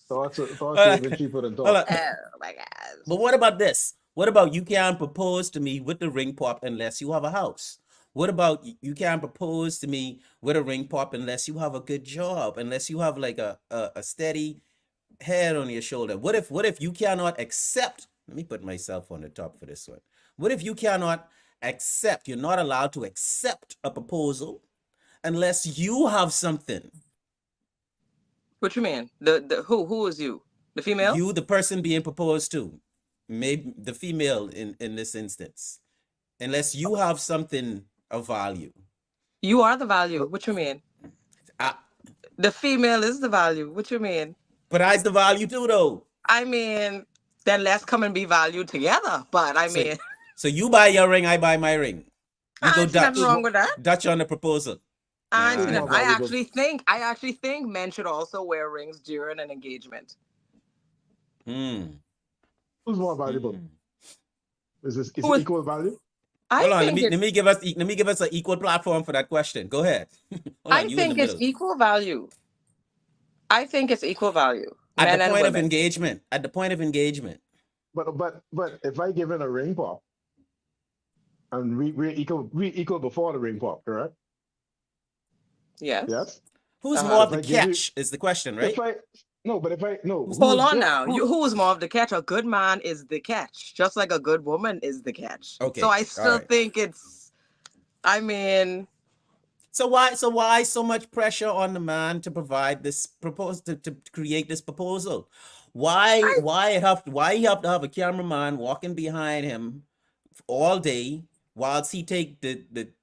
Speaker 4: Thoughts are
Speaker 3: Hold
Speaker 4: even
Speaker 3: on.
Speaker 4: cheaper than
Speaker 3: Hold
Speaker 4: talk.
Speaker 3: on.
Speaker 5: Oh my gosh.
Speaker 3: But what about this? What about you can't propose to me with the ring pop unless you have a house? What about you can't propose to me with a ring pop unless you have a good job, unless you have like a steady head on your shoulder? What if you cannot accept? Let me put myself on the top for this one. What if you cannot accept? You're not allowed to accept a proposal unless you have something.
Speaker 5: What you mean? The who is you? The female?
Speaker 3: You, the person being proposed to, maybe the female in this instance, unless you have something of value.
Speaker 5: You are the value.
Speaker 4: So
Speaker 5: What you mean?
Speaker 3: I,
Speaker 5: The female is the value. What you mean?
Speaker 3: but I's the value too, though.
Speaker 5: I mean, then let's come and be valued together. But I
Speaker 3: So,
Speaker 5: mean,
Speaker 3: so you buy your ring, I buy my ring. We
Speaker 5: I
Speaker 3: go
Speaker 5: ain't see nothing
Speaker 4: who's
Speaker 3: Dutch,
Speaker 5: wrong
Speaker 4: more
Speaker 5: with that.
Speaker 3: Dutch on the proposal.
Speaker 5: I ain't
Speaker 3: Nah,
Speaker 5: see
Speaker 4: who's
Speaker 3: I
Speaker 4: more
Speaker 5: nothing.
Speaker 3: know.
Speaker 4: valuable?
Speaker 5: I actually think men should also wear rings during an engagement.
Speaker 3: Hmm.
Speaker 4: Who's more valuable?
Speaker 3: Hmm.
Speaker 4: Is
Speaker 5: Who
Speaker 4: it
Speaker 5: is?
Speaker 4: equal value?
Speaker 5: I
Speaker 3: Hold on. Let
Speaker 5: think
Speaker 3: me
Speaker 5: it.
Speaker 3: let me give us let me give us an equal platform for that question. Go ahead. Hold on.
Speaker 5: I
Speaker 3: You in the
Speaker 5: think it's
Speaker 3: middle.
Speaker 5: equal value. I think it's equal value,
Speaker 3: At the
Speaker 5: men and
Speaker 3: point of
Speaker 5: women.
Speaker 3: engagement. At the point of engagement.
Speaker 4: But if I give in a ring pop and we equal before the ring pop, correct?
Speaker 5: Yes.
Speaker 4: Yes.
Speaker 3: Who's more
Speaker 5: Uh-huh.
Speaker 3: of
Speaker 4: If
Speaker 3: the
Speaker 4: I give you
Speaker 3: catch is the question,
Speaker 4: if
Speaker 3: right?
Speaker 4: I no, but if I no,
Speaker 3: Who's
Speaker 5: Hold
Speaker 4: who's
Speaker 5: on
Speaker 4: just
Speaker 5: now.
Speaker 4: who
Speaker 5: Who is more of the catch? A good man is the catch, just like a good woman is the catch. So
Speaker 3: okay?
Speaker 5: I
Speaker 3: All
Speaker 5: still
Speaker 3: right.
Speaker 5: think it's. I mean,
Speaker 3: So why so much pressure on the man to provide this to create this proposal? Why
Speaker 5: I
Speaker 3: why you have to have a cameraman walking behind him all day whilst he take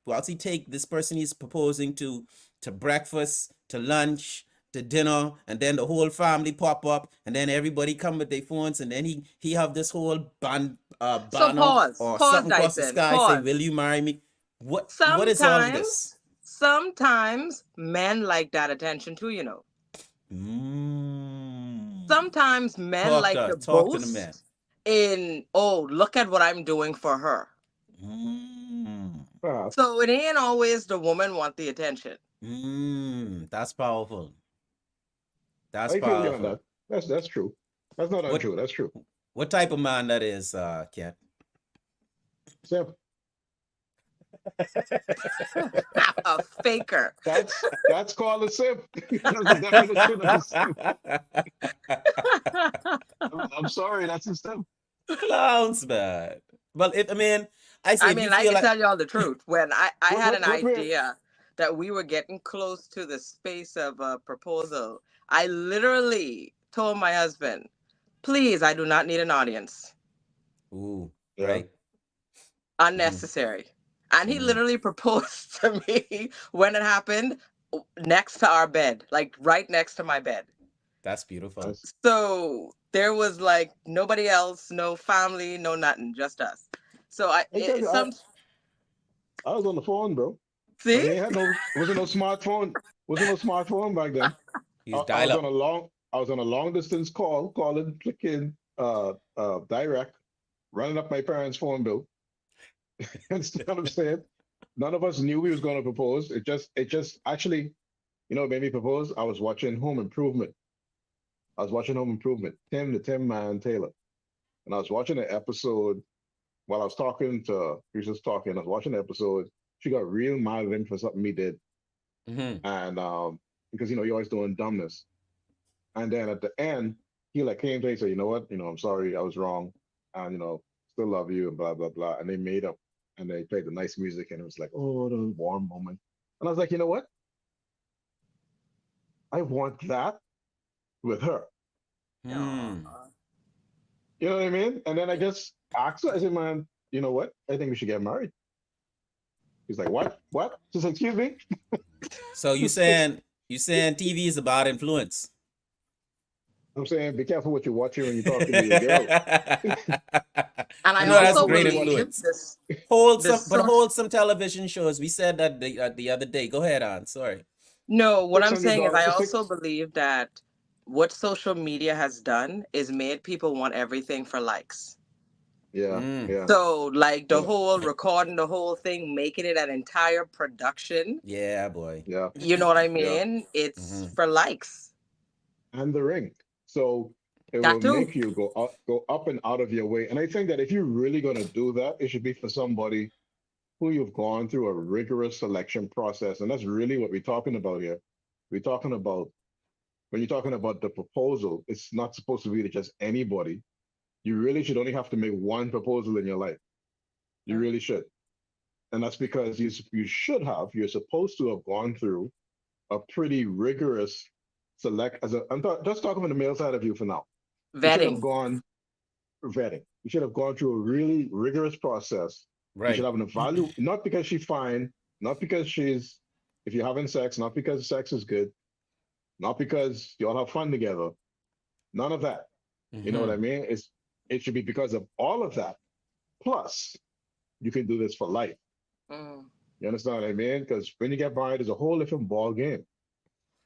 Speaker 3: whilst he take this person he's proposing to breakfast, to lunch, to dinner, and then the whole family pop up, and then everybody come with their phones, and then he have this whole
Speaker 5: so
Speaker 3: banner or
Speaker 5: pause,
Speaker 3: something across the
Speaker 5: Dyson,
Speaker 3: sky say, "Will
Speaker 5: pause.
Speaker 3: you marry me?" What is all of this?
Speaker 5: Sometimes men like that attention too.
Speaker 3: Mm.
Speaker 5: sometimes men like to
Speaker 3: Talk to the man.
Speaker 5: boast in, oh, look at what I'm doing for her.
Speaker 3: Mm,
Speaker 4: Perhaps.
Speaker 5: So it ain't always the woman want the attention.
Speaker 3: that's powerful. That's
Speaker 4: I feel you on
Speaker 3: powerful.
Speaker 4: that. That's true. That's not
Speaker 3: What
Speaker 4: untrue. That's true.
Speaker 3: what type of man that is, Ken?
Speaker 4: Simp.
Speaker 5: A faker.
Speaker 4: That's called a simp. That's the definition of a simp. I'm sorry, that's a simp.
Speaker 3: Clowns, man. Well, if I mean, I say
Speaker 5: I
Speaker 3: if you
Speaker 5: mean, I
Speaker 3: feel
Speaker 5: can
Speaker 3: like
Speaker 5: tell y'all the truth. When I had an
Speaker 4: What we're
Speaker 5: idea that we were getting close to the space of a proposal, I literally told my husband, please, I do not need an audience.
Speaker 3: ooh,
Speaker 4: yeah.
Speaker 3: right. Hmm.
Speaker 5: Unnecessary. And he
Speaker 3: Hmm.
Speaker 5: literally proposed to me when it happened next to our bed, like right next to my bed.
Speaker 3: That's beautiful.
Speaker 4: That's
Speaker 5: So there was like nobody else, no family, no nothing, just us. So
Speaker 4: I tell you,
Speaker 5: some
Speaker 4: I was on the phone, bro. And
Speaker 5: see.
Speaker 4: we ain't had no wasn't no smartphone. Wasn't no smartphone back then.
Speaker 3: He's
Speaker 4: I
Speaker 3: dial
Speaker 4: was on
Speaker 3: up.
Speaker 4: a long distance call, calling clicking direct, running up my parents' phone bill. Understand what I'm saying? None of us knew we was gonna propose. It just actually, it made me propose. I was watching Home Improvement. I was watching Home Improvement, the Tim Man Taylor. And I was watching an episode while I was talking to he was just talking, I was watching the episode. She got real mad at him for something he did.
Speaker 3: Hmm.
Speaker 4: And because you're always doing dumbness. And then at the end, he like came to me and said, you know what, I'm sorry, I was wrong. And still love you and blah blah blah. And they made up and they played the nice music and it was like, oh, the warm moment. And I was like, you know what? I want that with her.
Speaker 3: Hmm.
Speaker 5: Aw.
Speaker 4: You know what I mean? And then I just asked her, I said, man, you know what? I think we should get married. He's like, what? What? She said, excuse me?
Speaker 3: So you saying TV is about influence?
Speaker 4: I'm saying, be careful what you're watching when you're talking to your girl.
Speaker 3: I
Speaker 5: And I
Speaker 3: know
Speaker 4: Be
Speaker 3: that's
Speaker 4: careful
Speaker 5: also
Speaker 4: what
Speaker 3: great
Speaker 4: you're watching.
Speaker 5: believe
Speaker 3: influence.
Speaker 5: this
Speaker 3: Wholesome,
Speaker 5: this
Speaker 3: but
Speaker 5: social.
Speaker 3: wholesome television shows. We said that the other day. Go ahead, on. Sorry.
Speaker 5: No, what
Speaker 4: Six
Speaker 5: I'm
Speaker 4: hundred
Speaker 5: saying is I
Speaker 4: dollars,
Speaker 5: also
Speaker 4: six.
Speaker 5: believe that what social media has done is made people want everything for likes.
Speaker 4: Yeah,
Speaker 3: Mm,
Speaker 4: yeah,
Speaker 5: So like the
Speaker 4: yeah,
Speaker 5: whole recording the whole thing, making it an entire production.
Speaker 3: yeah, boy.
Speaker 4: yeah,
Speaker 5: You know what I
Speaker 4: yeah.
Speaker 5: mean? It's
Speaker 3: Hmm.
Speaker 5: for likes.
Speaker 4: And the ring. So it will
Speaker 5: That too.
Speaker 4: make you go up and out of your way. And I think that if you're really gonna do that, it should be for somebody who you've gone through a rigorous selection process. And that's really what we're talking about here. We're talking about when you're talking about the proposal, it's not supposed to be to just anybody. You really should only have to make one proposal in your life. You
Speaker 5: Mm.
Speaker 4: really should. And that's because you're supposed to have gone through a pretty rigorous select as a just talking from the male side of you for now. You should have
Speaker 5: Vetting.
Speaker 4: gone vetting. You should have gone through a really rigorous process. You should
Speaker 3: Right.
Speaker 4: have an evaluate, not because she's fine, not because she's if you're having sex, not because sex is good, not because you all have fun together. None of that. You know what I
Speaker 3: Hmm.
Speaker 4: mean? It should be because of all of that. Plus, you can do this for life.
Speaker 5: Mm,
Speaker 4: You understand what I mean? Because when you get married, it's a whole different ball game.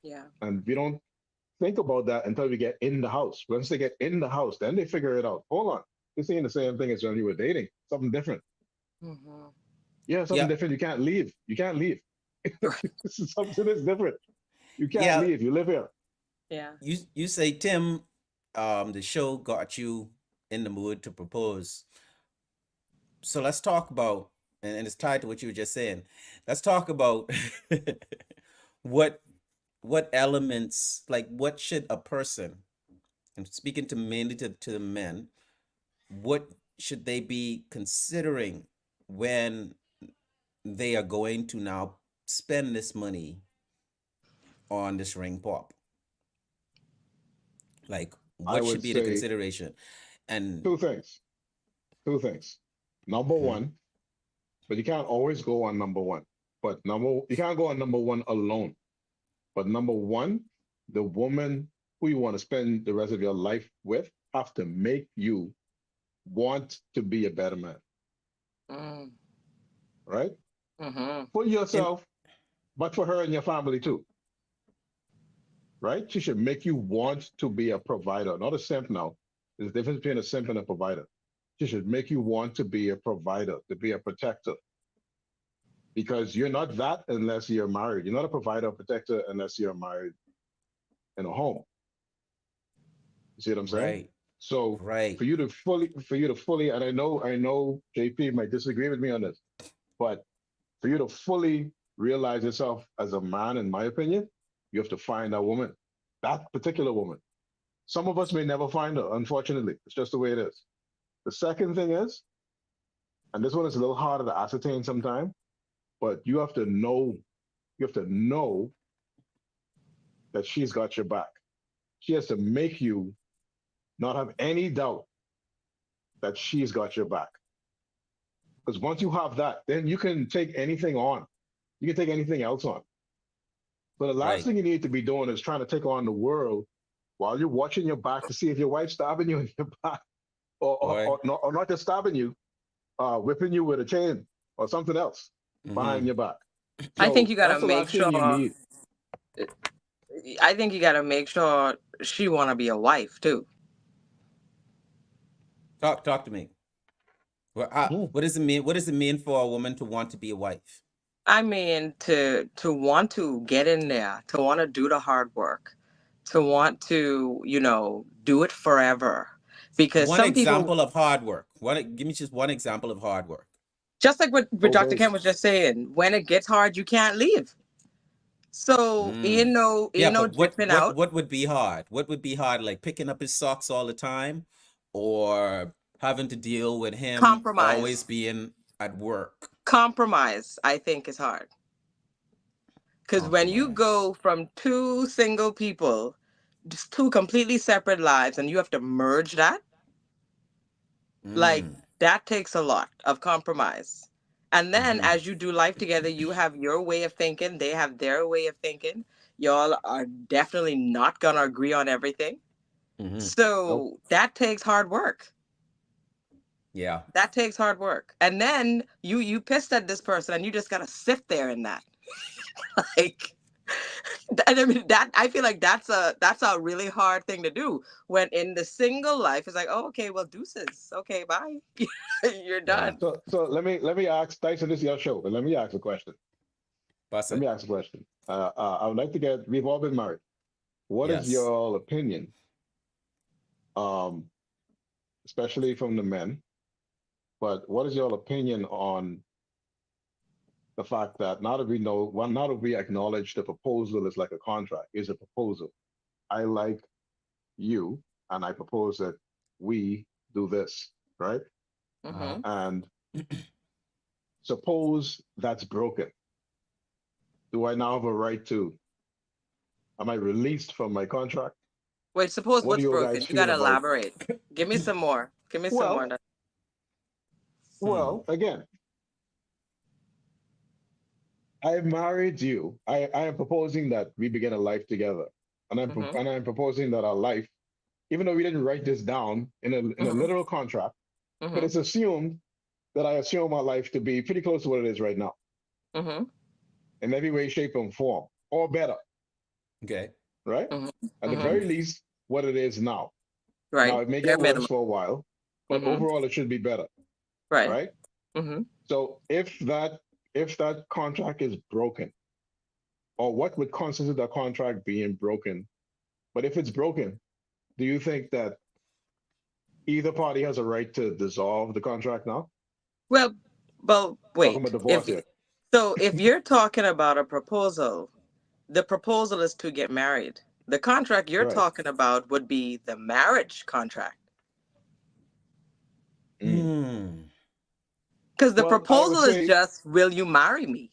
Speaker 5: yeah.
Speaker 4: And we don't think about that until we get in the house. Once they get in the house, then they figure it out. Hold on. This ain't the same thing as when you were dating. Something different.
Speaker 5: Hmm.
Speaker 4: Yeah, something
Speaker 3: Yeah.
Speaker 4: different. You can't leave. You can't leave. This is something that's different. You can't
Speaker 3: Yeah.
Speaker 4: leave. You live here.
Speaker 5: Yeah.
Speaker 3: You say, Tim, the show got you in the mood to propose. So let's talk about, and it's tied to what you were just saying. Let's talk about what what elements, like what should a person, I'm speaking to mainly to the men, what should they be considering when they are going to now spend this money on this ring pop? Like,
Speaker 4: I
Speaker 3: what should
Speaker 4: would
Speaker 3: be the
Speaker 4: say
Speaker 3: consideration? And
Speaker 4: two things. Two things. Number
Speaker 3: mhm,
Speaker 4: one, but you can't always go on number one. But you can't go on number one alone. But number one, the woman who you want to spend the rest of your life with have to make you want to be a better man,
Speaker 5: Mm,
Speaker 4: right?
Speaker 5: hmm.
Speaker 4: For
Speaker 3: and
Speaker 4: yourself, but for her and your family too. right? She should make you want to be a provider, not a simp now. There's a difference between a simp and a provider. She should make you want to be a provider, to be a protector, because you're not that unless you're married. You're not a provider or protector unless you're married in a home. You see what I'm saying?
Speaker 3: Right.
Speaker 4: So
Speaker 3: Right.
Speaker 4: for you to fully, and I know JP might disagree with me on this, but for you to fully realize yourself as a man, in my opinion, you have to find that woman, that particular woman. Some of us may never find her, unfortunately. It's just the way it is. The second thing is, and this one is a little harder to ascertain sometimes, but you have to know that she's got your back. She has to make you not have any doubt that she's got your back. Because once you have that, then you can take anything on. You can take anything else on. But the last
Speaker 3: Right.
Speaker 4: thing you need to be doing is trying to take on the world while you're watching your back to see if your wife's stabbing you in your back,
Speaker 3: Boy.
Speaker 4: or not just stabbing you, whipping you with a chain or something else behind
Speaker 3: Mm-hmm.
Speaker 4: your back.
Speaker 5: I think
Speaker 4: So
Speaker 5: you gotta
Speaker 4: that's the
Speaker 5: make
Speaker 4: last thing you
Speaker 5: sure.
Speaker 4: need.
Speaker 5: I think you gotta make sure she wanna be a wife too.
Speaker 3: Talk to me.
Speaker 4: Mm.
Speaker 3: What does it mean? What does it mean for a woman to want to be a wife?
Speaker 5: I mean, to want to get in there, to want to do the hard work, to want to, do it forever. Because
Speaker 3: One
Speaker 5: some people,
Speaker 3: example of hard work. Give me just one example of hard work.
Speaker 5: just like what
Speaker 4: Oh,
Speaker 5: Dr.
Speaker 4: there's
Speaker 5: Kent was just saying, when it gets hard, you can't leave. So
Speaker 3: Mm.
Speaker 5: ain't
Speaker 3: Yeah,
Speaker 5: no
Speaker 3: but
Speaker 5: dipping out.
Speaker 3: what would be hard? What would be hard? Like picking up his socks all the time, or having to deal with him always
Speaker 5: Compromise.
Speaker 3: being at work.
Speaker 5: Compromise, I think, is hard. Because when you
Speaker 3: Compromise.
Speaker 5: go from two single people, just two completely separate lives, and you have to merge that, like
Speaker 3: Mm.
Speaker 5: that takes a lot of compromise. And then
Speaker 3: Mm-hmm.
Speaker 5: as you do life together, you have your way of thinking, they have their way of thinking. Y'all are definitely not gonna agree on everything.
Speaker 3: Mm-hmm.
Speaker 4: nope.
Speaker 5: So that takes hard work.
Speaker 3: Yeah.
Speaker 5: That takes hard work. And then you pissed at this person and you just gotta sit there in that. Like, and I mean that I feel like that's a really hard thing to do when in the single life it's like, oh, okay, well, deuces, okay, bye. You're
Speaker 3: Yeah.
Speaker 5: done.
Speaker 4: So let me ask Tyson. This is your show, but let me ask a question.
Speaker 3: Bust
Speaker 4: Let
Speaker 3: it.
Speaker 4: me ask a question. I would like to get. We've all been married. What is
Speaker 3: Yes.
Speaker 4: your opinion, um, especially from the men? But what is your opinion on the fact that now that we know, well, now that we acknowledge the proposal is like a contract, is a proposal. I like you, and I propose that we do this, right?
Speaker 3: Uh-huh.
Speaker 5: Hmm.
Speaker 4: And suppose that's broken. Do I now have a right to? Am I released from my contract?
Speaker 5: Wait, suppose
Speaker 4: What do
Speaker 5: what's
Speaker 4: you
Speaker 5: broken?
Speaker 4: guys
Speaker 5: You
Speaker 4: feel
Speaker 5: gotta
Speaker 4: about?
Speaker 5: elaborate. Give me some more. Give me some more.
Speaker 4: Well,
Speaker 3: Hmm.
Speaker 4: again, I married you. I am proposing that we begin a life together, and
Speaker 5: Mm-hmm.
Speaker 4: I'm proposing that our life, even though we didn't write this down in a
Speaker 5: Mm-hmm.
Speaker 4: literal contract, but
Speaker 5: Mm-hmm.
Speaker 4: it's assumed that I assume our life to be pretty close to what it is right now,
Speaker 5: Mm-hmm.
Speaker 4: in every way, shape, and form, or better,
Speaker 3: Okay.
Speaker 4: right?
Speaker 5: Mm-hmm.
Speaker 4: At the
Speaker 5: Mm-hmm.
Speaker 4: very least, what it is now. Now
Speaker 5: Right.
Speaker 4: it may
Speaker 5: Bare
Speaker 4: get worse
Speaker 5: minimum.
Speaker 4: for a while, but
Speaker 5: Mm-hmm.
Speaker 4: overall it should be better,
Speaker 5: Right.
Speaker 4: right?
Speaker 5: Mm-hmm.
Speaker 4: So if that contract is broken, or what would constitute that contract being broken? But if it's broken, do you think that either party has a right to dissolve the contract now?
Speaker 5: Well, well,
Speaker 4: Talking about
Speaker 5: wait.
Speaker 4: divorce here.
Speaker 5: If you're talking about a proposal, the proposal is to get married. The contract you're
Speaker 4: Right.
Speaker 5: talking about would be the marriage contract.
Speaker 4: Mm.
Speaker 3: Hmm.
Speaker 5: Because the
Speaker 4: Well,
Speaker 5: proposal is just, will you marry me?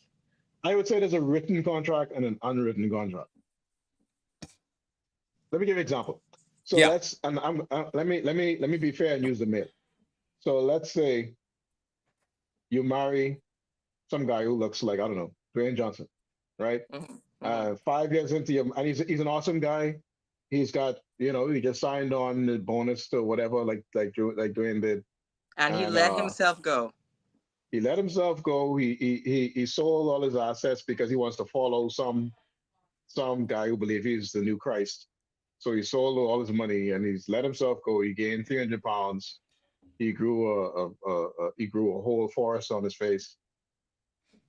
Speaker 4: I would say there's a written contract and an unwritten contract. Let me give you an example. So
Speaker 3: Yeah.
Speaker 4: let's and I'm let me be fair and use the male. So let's say you marry some guy who looks like, I don't know, Dwayne Johnson, right?
Speaker 5: Mm-hmm. Mm-hmm.
Speaker 4: 5 years into him, and he's an awesome guy. He's got, he just signed on the bonus to whatever, like Dwayne did,
Speaker 5: And he
Speaker 4: and
Speaker 5: let himself go.
Speaker 4: he let himself go. He sold all his assets because he wants to follow some some guy who believes he's the new Christ. So he sold all his money and he's let himself go. He gained 300 pounds. He grew he grew a whole forest on his face.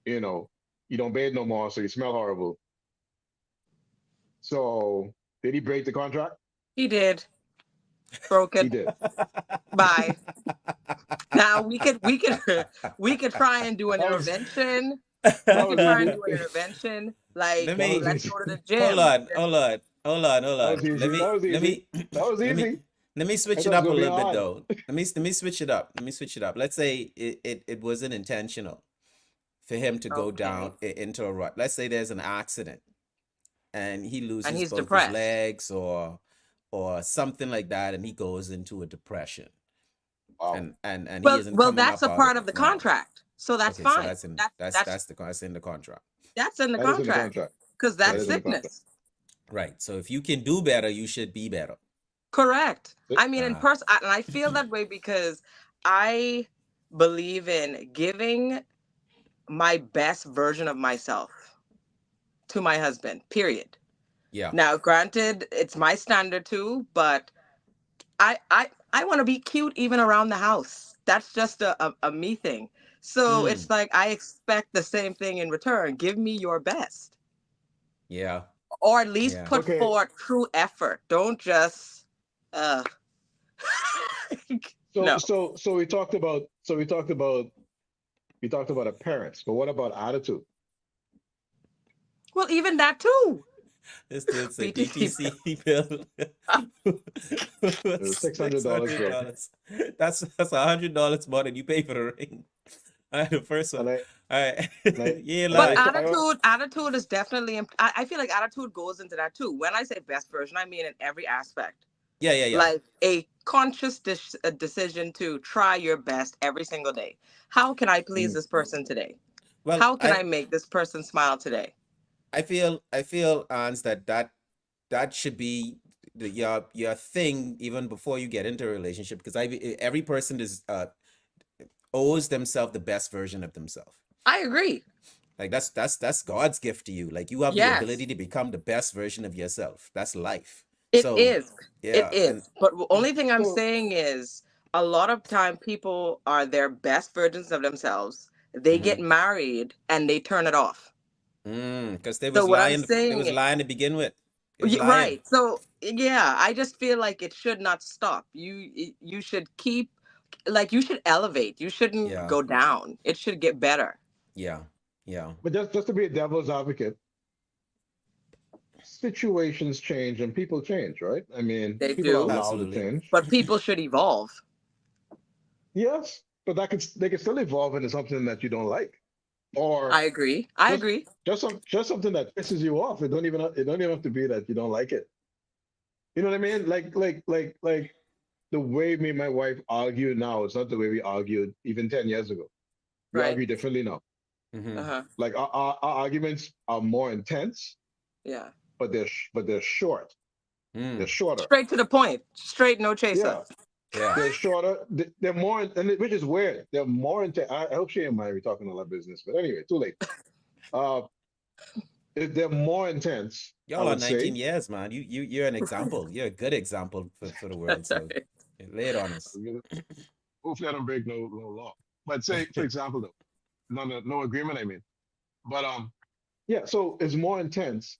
Speaker 4: You know, you don't bathe no more, so you smell horrible. So did he break the contract?
Speaker 5: He did. Broke
Speaker 4: He
Speaker 5: it.
Speaker 4: did.
Speaker 5: Bye. Now we could try and do an
Speaker 4: That was
Speaker 5: intervention.
Speaker 4: that
Speaker 5: We
Speaker 4: was
Speaker 5: could try and
Speaker 4: easy.
Speaker 5: do an intervention.
Speaker 3: Let
Speaker 5: Like,
Speaker 4: That
Speaker 3: me
Speaker 4: was
Speaker 5: let's
Speaker 4: easy.
Speaker 5: go to the
Speaker 3: hold
Speaker 5: gym.
Speaker 3: on, hold on, hold on, hold
Speaker 4: That
Speaker 3: on.
Speaker 4: was easy. That was easy. That was
Speaker 3: Let me
Speaker 4: easy.
Speaker 3: let me
Speaker 4: I
Speaker 3: switch
Speaker 4: thought
Speaker 3: it
Speaker 4: it was
Speaker 3: up a
Speaker 4: gonna be
Speaker 3: little bit
Speaker 4: hard.
Speaker 3: though. Let me switch it up. Let me switch it up. Let's say it wasn't intentional for him to go
Speaker 5: Okay.
Speaker 3: down into a rut. Let's say there's an accident and he
Speaker 5: And
Speaker 3: loses
Speaker 5: he's
Speaker 3: both his
Speaker 5: depressed.
Speaker 3: legs or something like that, and he goes into a depression,
Speaker 4: Wow.
Speaker 3: and he
Speaker 5: Well,
Speaker 3: isn't
Speaker 5: well,
Speaker 3: coming
Speaker 5: that's
Speaker 3: up
Speaker 5: a
Speaker 3: out of
Speaker 5: part of
Speaker 3: it
Speaker 5: the
Speaker 3: now.
Speaker 5: contract. So that's
Speaker 3: Okay, so
Speaker 5: fine.
Speaker 3: that's in the contract.
Speaker 5: That's in the
Speaker 4: That is in the
Speaker 5: contract
Speaker 4: contract.
Speaker 5: because
Speaker 4: That
Speaker 5: that's
Speaker 4: is in the contract.
Speaker 5: sickness.
Speaker 3: Right. So if you can do better, you should be better.
Speaker 5: Correct. I mean, in
Speaker 3: Uh,
Speaker 5: person, and I feel that way because I believe in giving my best version of myself to my husband. Period.
Speaker 3: yeah.
Speaker 5: Now, granted, it's my standard too, but I want to be cute even around the house. That's just a me thing. So
Speaker 3: Mm,
Speaker 5: it's like I expect the same thing in return. Give me your best,
Speaker 3: yeah.
Speaker 5: or at least
Speaker 3: Yeah.
Speaker 5: put
Speaker 4: Okay.
Speaker 5: forth true effort. Don't just uh
Speaker 4: So
Speaker 5: no.
Speaker 4: so so we talked about a parents, but what about attitude?
Speaker 5: Well, even that too.
Speaker 3: This dude said
Speaker 5: BTC.
Speaker 3: BTC bill
Speaker 4: It was
Speaker 3: six
Speaker 4: $600,
Speaker 3: hundred
Speaker 4: bro.
Speaker 3: dollars. That's $100 more than you pay for the ring. All right, the first one.
Speaker 4: And I
Speaker 3: All right,
Speaker 4: and I
Speaker 3: you ain't
Speaker 4: and
Speaker 5: But
Speaker 4: I,
Speaker 3: lying.
Speaker 4: t- I
Speaker 5: attitude is definitely. I feel like attitude goes into that too. When I say best version, I mean in every aspect.
Speaker 3: Yeah, yeah, yeah.
Speaker 5: Like a conscious decision to try your best every single day. How can I please
Speaker 4: mm,
Speaker 5: this person today?
Speaker 3: Well,
Speaker 5: How can I make this person smile today?
Speaker 3: I feel, Ans, that should be your thing even before you get into a relationship, because every person is owes themselves the best version of themselves.
Speaker 5: I agree.
Speaker 3: Like that's God's gift to you. Like you have the
Speaker 5: Yes,
Speaker 3: ability to become the best version of yourself. That's life.
Speaker 5: it
Speaker 3: So
Speaker 5: is. It
Speaker 3: yeah, and
Speaker 5: is. But the only thing I'm
Speaker 4: so
Speaker 5: saying is a lot of time people are their best versions of themselves. They
Speaker 3: mm-hmm.
Speaker 5: get married and they turn it off.
Speaker 3: Because they
Speaker 5: So
Speaker 3: was
Speaker 5: what I'm
Speaker 3: lying. They
Speaker 5: saying
Speaker 3: was
Speaker 5: is,
Speaker 3: lying to begin with. It was lying.
Speaker 5: right. So yeah, I just feel like it should not stop. You should keep, like, you should elevate. You shouldn't
Speaker 3: Yeah,
Speaker 5: go down. It should get better.
Speaker 3: yeah, yeah.
Speaker 4: but just to be a devil's advocate, situations change and people change, right? I mean,
Speaker 5: They
Speaker 4: people are
Speaker 5: do,
Speaker 4: allowed to
Speaker 3: Absolutely.
Speaker 4: change.
Speaker 5: but people should evolve.
Speaker 4: Yes, but they could still evolve into something that you don't like,
Speaker 5: I
Speaker 4: or
Speaker 5: agree. I
Speaker 4: just
Speaker 5: agree.
Speaker 4: just something that pisses you off. It don't even have to be that you don't like it. You know what I mean? Like the way me and my wife argue now is not the way we argued even 10 years ago. We
Speaker 5: Right.
Speaker 4: argue differently now.
Speaker 3: Mm-hmm.
Speaker 5: Uh-huh.
Speaker 4: Like our arguments are more intense,
Speaker 5: Yeah.
Speaker 4: but they're short. They're
Speaker 3: Mm.
Speaker 4: shorter.
Speaker 5: Straight to the point. Straight, no chaser.
Speaker 4: Yeah,
Speaker 3: Yeah.
Speaker 4: they're shorter. They're more, which is weird. They're more intense. I hope she and I are talking a lot of business, but anyway, too late. Uh, they're more intense, I
Speaker 3: Y'all are
Speaker 4: would
Speaker 3: 19
Speaker 4: say.
Speaker 3: years, man. You're an example. You're a good example for the world.
Speaker 5: That's
Speaker 3: So
Speaker 5: right.
Speaker 3: lay it on us.
Speaker 4: Hopefully, I don't break no law. But say, for example, though, no agreement. I mean, but yeah. So it's more intense,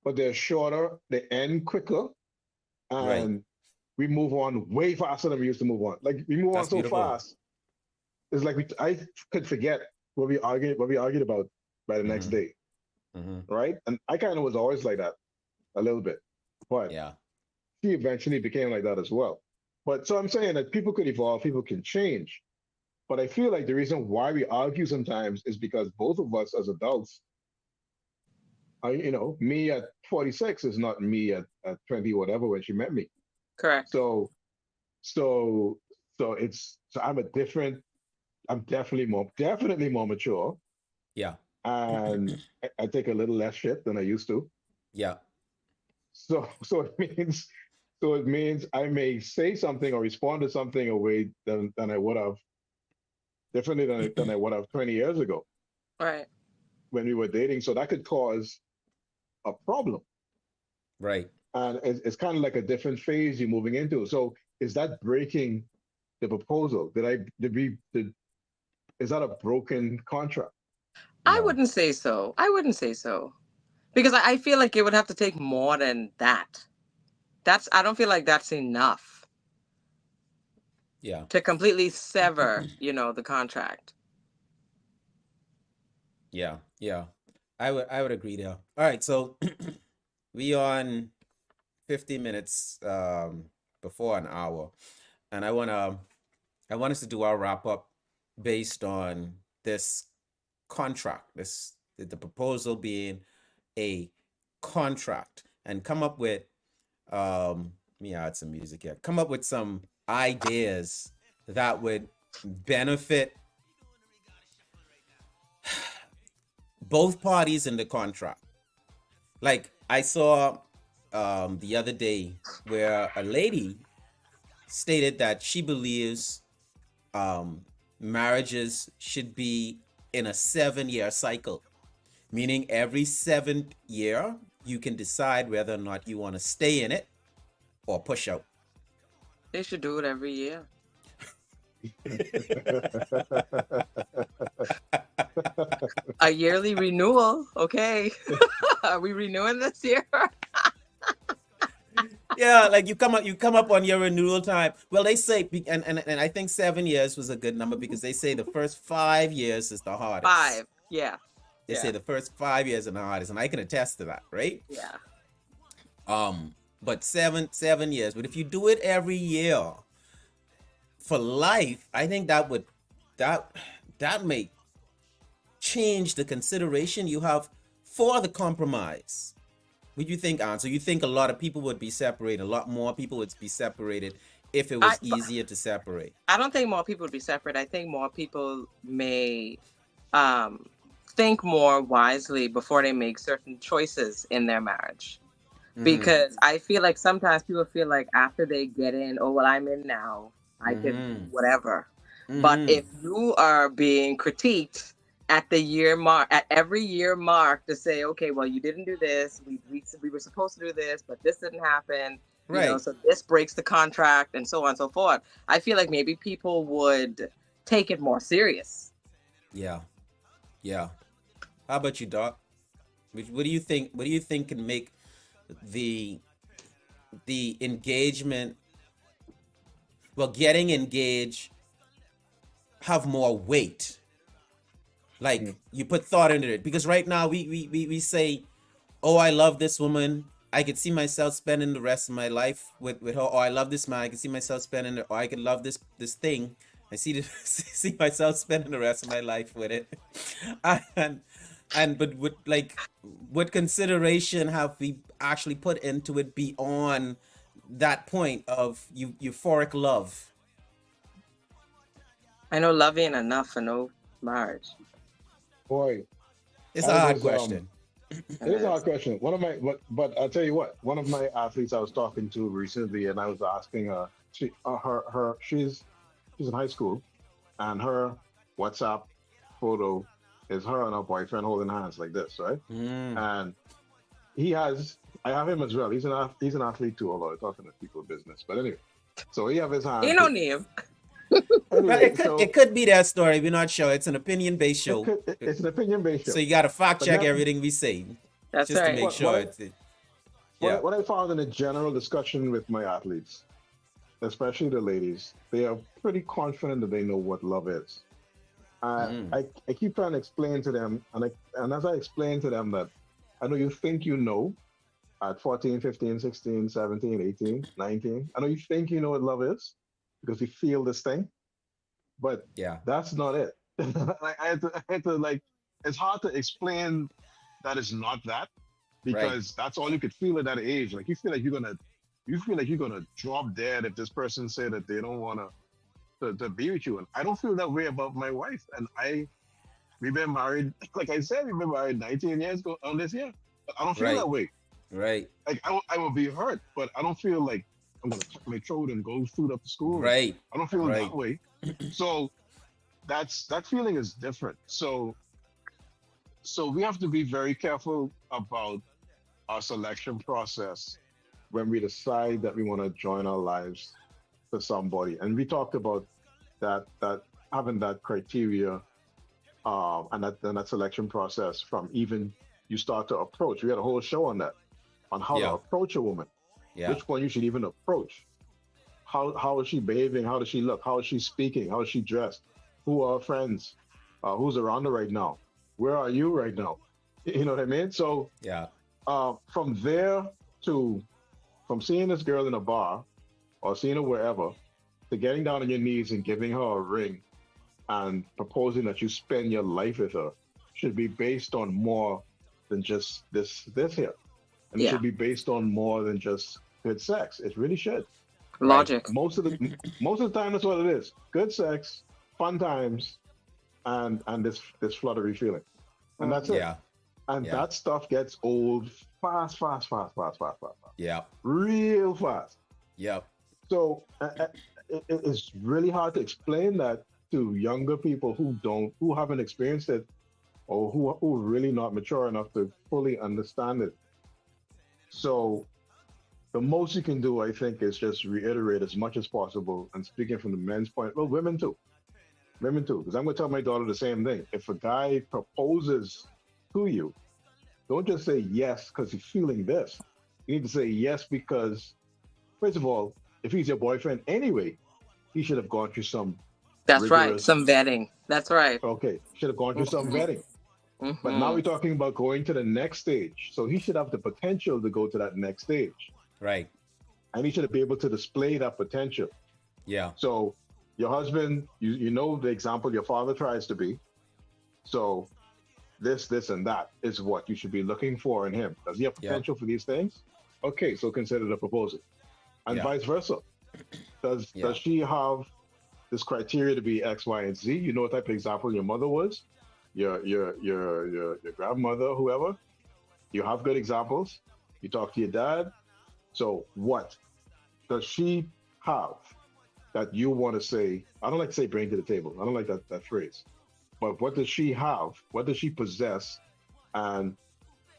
Speaker 4: but they're shorter. They end quicker,
Speaker 3: Right.
Speaker 4: and we move on way faster than we used to move on. Like we move on
Speaker 3: That's
Speaker 4: so
Speaker 3: beautiful.
Speaker 4: fast. It's like I could forget what we argued about by the next
Speaker 3: Mm-hmm.
Speaker 4: day,
Speaker 3: Mm-hmm.
Speaker 4: right? And I kind of was always like that a little bit, but
Speaker 3: Yeah.
Speaker 4: she eventually became like that as well. But so I'm saying that people could evolve, people can change. But I feel like the reason why we argue sometimes is because both of us as adults, me at 46 is not me at 20 whatever when she met me.
Speaker 5: Correct.
Speaker 4: So so I'm definitely more mature,
Speaker 3: Yeah.
Speaker 4: and I take a little less shit than I used to.
Speaker 3: Yeah.
Speaker 4: So it means I may say something or respond to something a way than I would have differently than I would have 20 years ago
Speaker 5: Right.
Speaker 4: when we were dating. So that could cause a problem.
Speaker 3: Right.
Speaker 4: And it's kind of like a different phase you're moving into. So is that breaking the proposal? Is that a broken contract?
Speaker 5: I
Speaker 3: No.
Speaker 5: wouldn't say so. I wouldn't say so. Because I feel like it would have to take more than that. I don't feel like that's enough
Speaker 3: Yeah.
Speaker 5: to completely sever, the contract.
Speaker 3: Yeah. Yeah. I would agree there. All right. So we on 50 minutes before an hour. And I want us to do our wrap up based on this contract, the proposal being a contract, and come up with let me add some music here. Come up with some ideas that would benefit both parties in the contract. Like I saw the other day where a lady stated that she believes marriages should be in a 7-year cycle, meaning every 7th year you can decide whether or not you want to stay in it or push out.
Speaker 5: They should do it every year. A yearly renewal. Okay. Are we renewing this year?
Speaker 3: Yeah, like you come up on your renewal time. Well, they say, and I think 7 years was a good number because they say the first 5 years is the hardest.
Speaker 5: 5. Yeah.
Speaker 3: They say the first 5 years are the hardest, and I can attest to that, right?
Speaker 5: Yeah.
Speaker 3: But 7 years. But if you do it every year for life, I think that may change the consideration you have for the compromise. What do you think, Ann? So you think a lot of people would be separated, a lot more people would be separated if it was easier to separate?
Speaker 5: I don't think more people would be separate. I think more people may think more wisely before they make certain choices in their marriage. Because I feel like sometimes people feel like after they get in, oh, well, I'm in now, I can do whatever. But if you are being critiqued at the year mark, at every year mark, to say, okay, well, you didn't do this, we were supposed to do this, but this didn't happen,
Speaker 3: right?
Speaker 5: So this breaks the contract, and so on and so forth. I feel like maybe people would take it more serious.
Speaker 3: Yeah. How about you, Doc? What do you think? What do you think can make the engagement, well, getting engaged, have more weight? Like you put thought into it, because right now we say, oh, I love this woman, I could see myself spending the rest of my life with her, or I love this man, I can see myself spending it, or I could love this thing, I see myself spending the rest of my life with it. But what consideration have we actually put into it beyond that point of euphoric love?
Speaker 5: I know love ain't enough for no marriage.
Speaker 4: Boy,
Speaker 3: it's a hard question.
Speaker 4: It is a hard question. But I'll tell you what. One of my athletes I was talking to recently, and I was asking her. She's in high school, and her WhatsApp photo is her and her boyfriend holding hands like this, right? And I have him as well. He's an athlete too, although I'm talking to people business. But anyway, so he have his hands.
Speaker 5: You don't need him.
Speaker 3: Anyway, it could be their story. We're not sure. It's an opinion-based show.
Speaker 4: It's an opinion-based show.
Speaker 3: So you got to fact check everything we say.
Speaker 5: That's
Speaker 3: just
Speaker 5: right.
Speaker 3: to make sure.
Speaker 4: What I found in a general discussion with my athletes, especially the ladies, they are pretty confident that they know what love is. I keep trying to explain to them, and as I explain to them that I know you think you know at 14, 15, 16, 17, 18, 19, I know you think you know what love is because you feel this thing, but that's not it. I had to it's hard to explain that it's not that, because that's all you could feel at that age. Like you feel like you're gonna drop dead if this person say that they don't want to be with you. And I don't feel that way about my wife. And we've been married, like I said, we've been married 19 years ago on this year. But I don't feel that way.
Speaker 3: Right.
Speaker 4: Like I will be hurt, but I don't feel like I'm gonna cut my throat and go shoot up the school.
Speaker 3: Right.
Speaker 4: I don't feel that way. So that feeling is different. So we have to be very careful about our selection process when we decide that we want to join our lives to somebody. And we talked about that having that criteria and that selection process from even you start to approach. We had a whole show on that, on how to
Speaker 3: Yeah.
Speaker 4: approach a woman,
Speaker 3: Yeah.
Speaker 4: which one you should even approach. How is she behaving? How does she look? How is she speaking? How is she dressed? Who are her friends? Who's around her right now? Where are you right now? You know what I mean? So
Speaker 3: Yeah.
Speaker 4: from there to from seeing this girl in a bar or seeing her wherever to getting down on your knees and giving her a ring and proposing that you spend your life with her should be based on more than just this here. And it
Speaker 5: Yeah.
Speaker 4: should be based on more than just good sex. It really should.
Speaker 3: Right.
Speaker 5: Logic.
Speaker 4: Most of the time that's what it is. Good sex, fun times, and this fluttery feeling. And that's it.
Speaker 3: Yeah.
Speaker 4: And
Speaker 3: Yeah.
Speaker 4: that stuff gets old fast, fast, fast, fast, fast, fast, fast.
Speaker 3: Yeah.
Speaker 4: Real fast.
Speaker 3: Yep.
Speaker 4: So it's really hard to explain that to younger people who haven't experienced it, or who are really not mature enough to fully understand it. So the most you can do, I think, is just reiterate as much as possible. And speaking from the men's point, well, women too, because I'm going to tell my daughter the same thing. If a guy proposes to you, don't just say yes because he's feeling this. You need to say yes because, first of all, if he's your boyfriend anyway, he should have gone through some
Speaker 5: That's right.
Speaker 4: rigorous.
Speaker 5: Some vetting. That's right.
Speaker 4: Okay, should have gone through some vetting. But now we're talking about going to the next stage. So he should have the potential to go to that next stage.
Speaker 3: Right.
Speaker 4: And he should be able to display that potential.
Speaker 3: Yeah.
Speaker 4: So your husband, you know the example your father tries to be. So this, and that is what you should be looking for in him. Does he have potential for these things? Okay, so consider the proposal. And vice versa. Does she have this criteria to be X, Y, and Z? You know what type of example your mother was? Your grandmother, whoever. You have good examples. You talk to your dad. So what does she have that you want to say? I don't like to say bring to the table. I don't like that phrase. But what does she have? What does she possess? And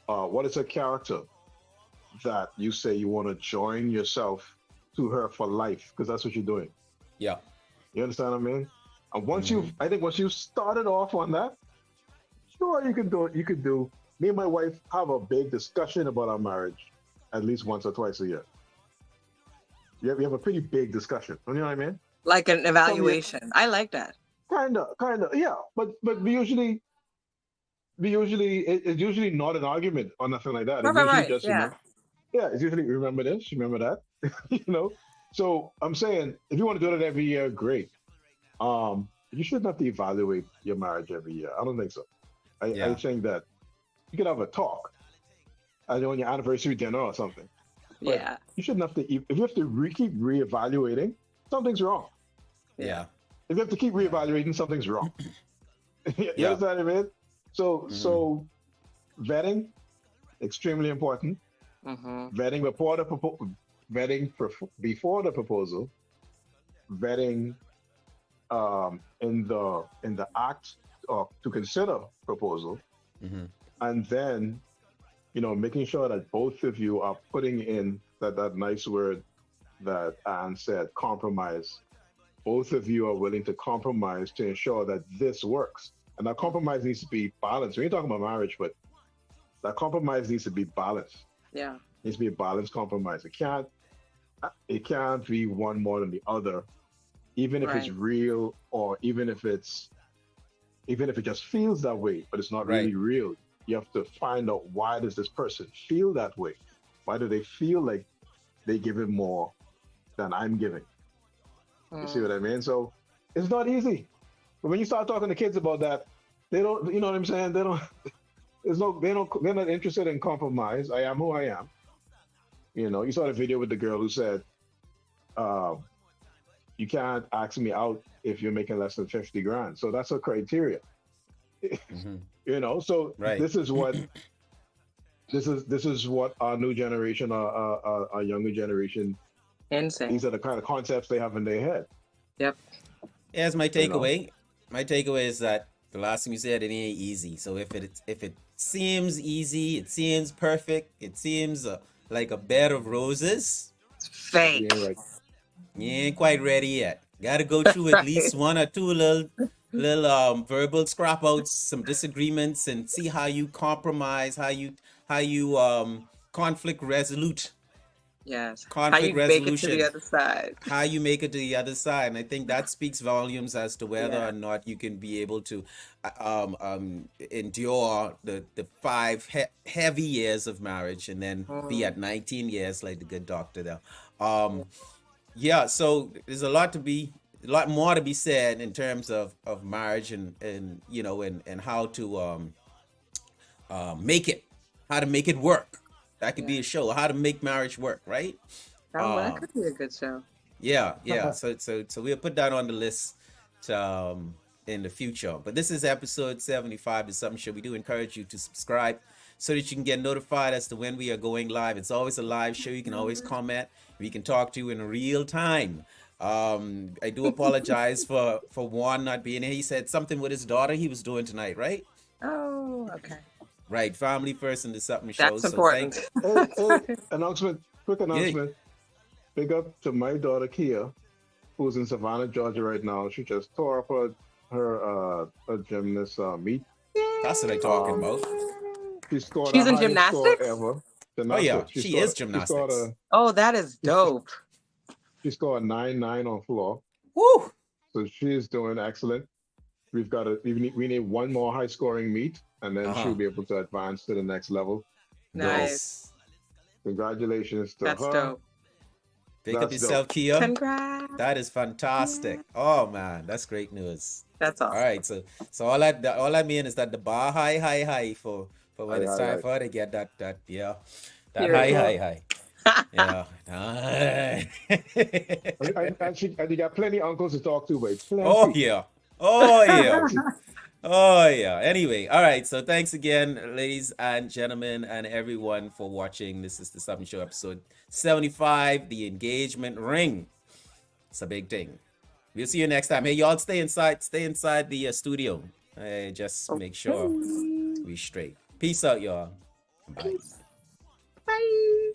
Speaker 4: what is her character that you say you want to join yourself to her for life? Because that's what you're doing.
Speaker 3: Yeah.
Speaker 4: You understand what I mean? And once you started off on that, sure, you can do it. You could do. Me and my wife have a big discussion about our marriage at least once or twice a year. We have a pretty big discussion. You know what I mean?
Speaker 5: Like an evaluation. I like that.
Speaker 4: Kind of, yeah. But we usually it's usually not an argument or nothing like that. It's usually just it's usually remember this, remember that. You know. So I'm saying if you want to do that every year, great. You shouldn't have to evaluate your marriage every year. I don't think so. I think that you could have a talk, I know, on your anniversary dinner or something. But you shouldn't have to. If you have to keep reevaluating, something's wrong.
Speaker 3: Yeah.
Speaker 4: If you have to keep reevaluating, something's wrong. You understand what I mean? So vetting, extremely important. Vetting before the proposal, vetting in the act to consider proposal, and then making sure that both of you are putting in that nice word that Anne said, compromise. Both of you are willing to compromise to ensure that this works. And that compromise needs to be balanced. We ain't talking about marriage, but that compromise needs to be balanced.
Speaker 5: Yeah.
Speaker 4: It needs to be a balanced compromise. It can't be one more than the other, even if it's real, or even if it just feels that way, but it's not really real. You have to find out, why does this person feel that way? Why do they feel like they give it more than I'm giving? You see what I mean? So it's not easy. But when you start talking to kids about that, they don't, you know what I'm saying? They're not interested in compromise. I am who I am. You saw the video with the girl who said, you can't ask me out if you're making less than 50 grand. So that's a criteria. So this is what our new generation, our younger generation,
Speaker 5: insane.
Speaker 4: These are the kind of concepts they have in their head.
Speaker 5: Yep.
Speaker 3: Here's my takeaway. My takeaway is that the last thing you said, it ain't easy. So if seems easy. It seems perfect. It seems like a bed of roses.
Speaker 5: Fake.
Speaker 4: You ain't right.
Speaker 3: You ain't quite ready yet. Got to go through at least
Speaker 5: Right.
Speaker 3: one or two little verbal scrap outs, some disagreements, and see how you compromise, how you conflict resolute,
Speaker 5: Yes. How
Speaker 3: conflict
Speaker 5: you make it to the
Speaker 3: resolution,
Speaker 5: other side.
Speaker 3: how you make it to the other side. And I think that speaks volumes as to whether
Speaker 5: Yeah.
Speaker 3: or not you can be able to endure the heavy years of marriage and then be at 19 years like the good doctor there. Yeah, so there's a lot more to be said in terms of marriage and and how to make it, how to make it work. That could
Speaker 5: Yeah.
Speaker 3: be a show, how to make marriage work, right?
Speaker 5: That
Speaker 3: Um,
Speaker 5: could be a good show.
Speaker 3: yeah. So we'll put that on the list in the future. But this is episode 75 of Something Show. We do encourage you to subscribe so that you can get notified as to when we are going live. It's always a live show. You can always comment. We can talk to you in real time. I do apologize for Juan not being here. He said something with his daughter he was doing tonight, right?
Speaker 5: Oh, okay.
Speaker 3: Right. Family first in the Something Show.
Speaker 5: That's
Speaker 3: So thank
Speaker 5: important.
Speaker 4: Hey, announcement, quick
Speaker 3: yeah.
Speaker 4: announcement. Big up to my daughter Kia, who's in Savannah, Georgia right now. She just tore up her gymnast meet.
Speaker 3: That's what I'm talking
Speaker 4: Um,
Speaker 3: about.
Speaker 4: she scored
Speaker 5: She's
Speaker 4: her
Speaker 5: in
Speaker 4: highest score
Speaker 5: gymnastics?
Speaker 4: ever.
Speaker 3: Oh yeah,
Speaker 4: Gymnastics.
Speaker 3: she is
Speaker 4: She scored
Speaker 3: gymnastics.
Speaker 5: Oh, that is
Speaker 4: she, sco-
Speaker 5: dope.
Speaker 4: she scored 9-9 on floor.
Speaker 3: Woo!
Speaker 4: So she is doing excellent. We need one more high scoring meet, and then
Speaker 3: Uh-huh.
Speaker 4: she'll be able to advance to the next level.
Speaker 5: Nice.
Speaker 4: Congratulations to
Speaker 5: That's
Speaker 4: her.
Speaker 5: dope.
Speaker 3: Pick up
Speaker 4: That's
Speaker 3: yourself,
Speaker 4: dope.
Speaker 3: Kia.
Speaker 5: Congrats.
Speaker 3: That is fantastic. Oh man, that's great news.
Speaker 5: That's
Speaker 3: All
Speaker 5: awesome.
Speaker 3: right, so all I mean is that the bar high for when
Speaker 4: Aye,
Speaker 3: it's
Speaker 4: aye,
Speaker 3: time
Speaker 4: aye.
Speaker 3: for her to get that that
Speaker 5: Period.
Speaker 3: high. Yeah.
Speaker 4: And you got plenty uncles to talk to, babe.
Speaker 3: Oh
Speaker 4: Plenty.
Speaker 3: yeah. Oh yeah.
Speaker 4: Plenty.
Speaker 3: Oh yeah. Anyway, all right. So thanks again, ladies and gentlemen, and everyone for watching. This is the Something Show episode 75, the engagement ring. It's a big thing. We'll see you next time. Hey, y'all, stay inside the studio. Just make sure
Speaker 5: Okay.
Speaker 3: we straight. Peace out, y'all. Bye.
Speaker 5: Bye.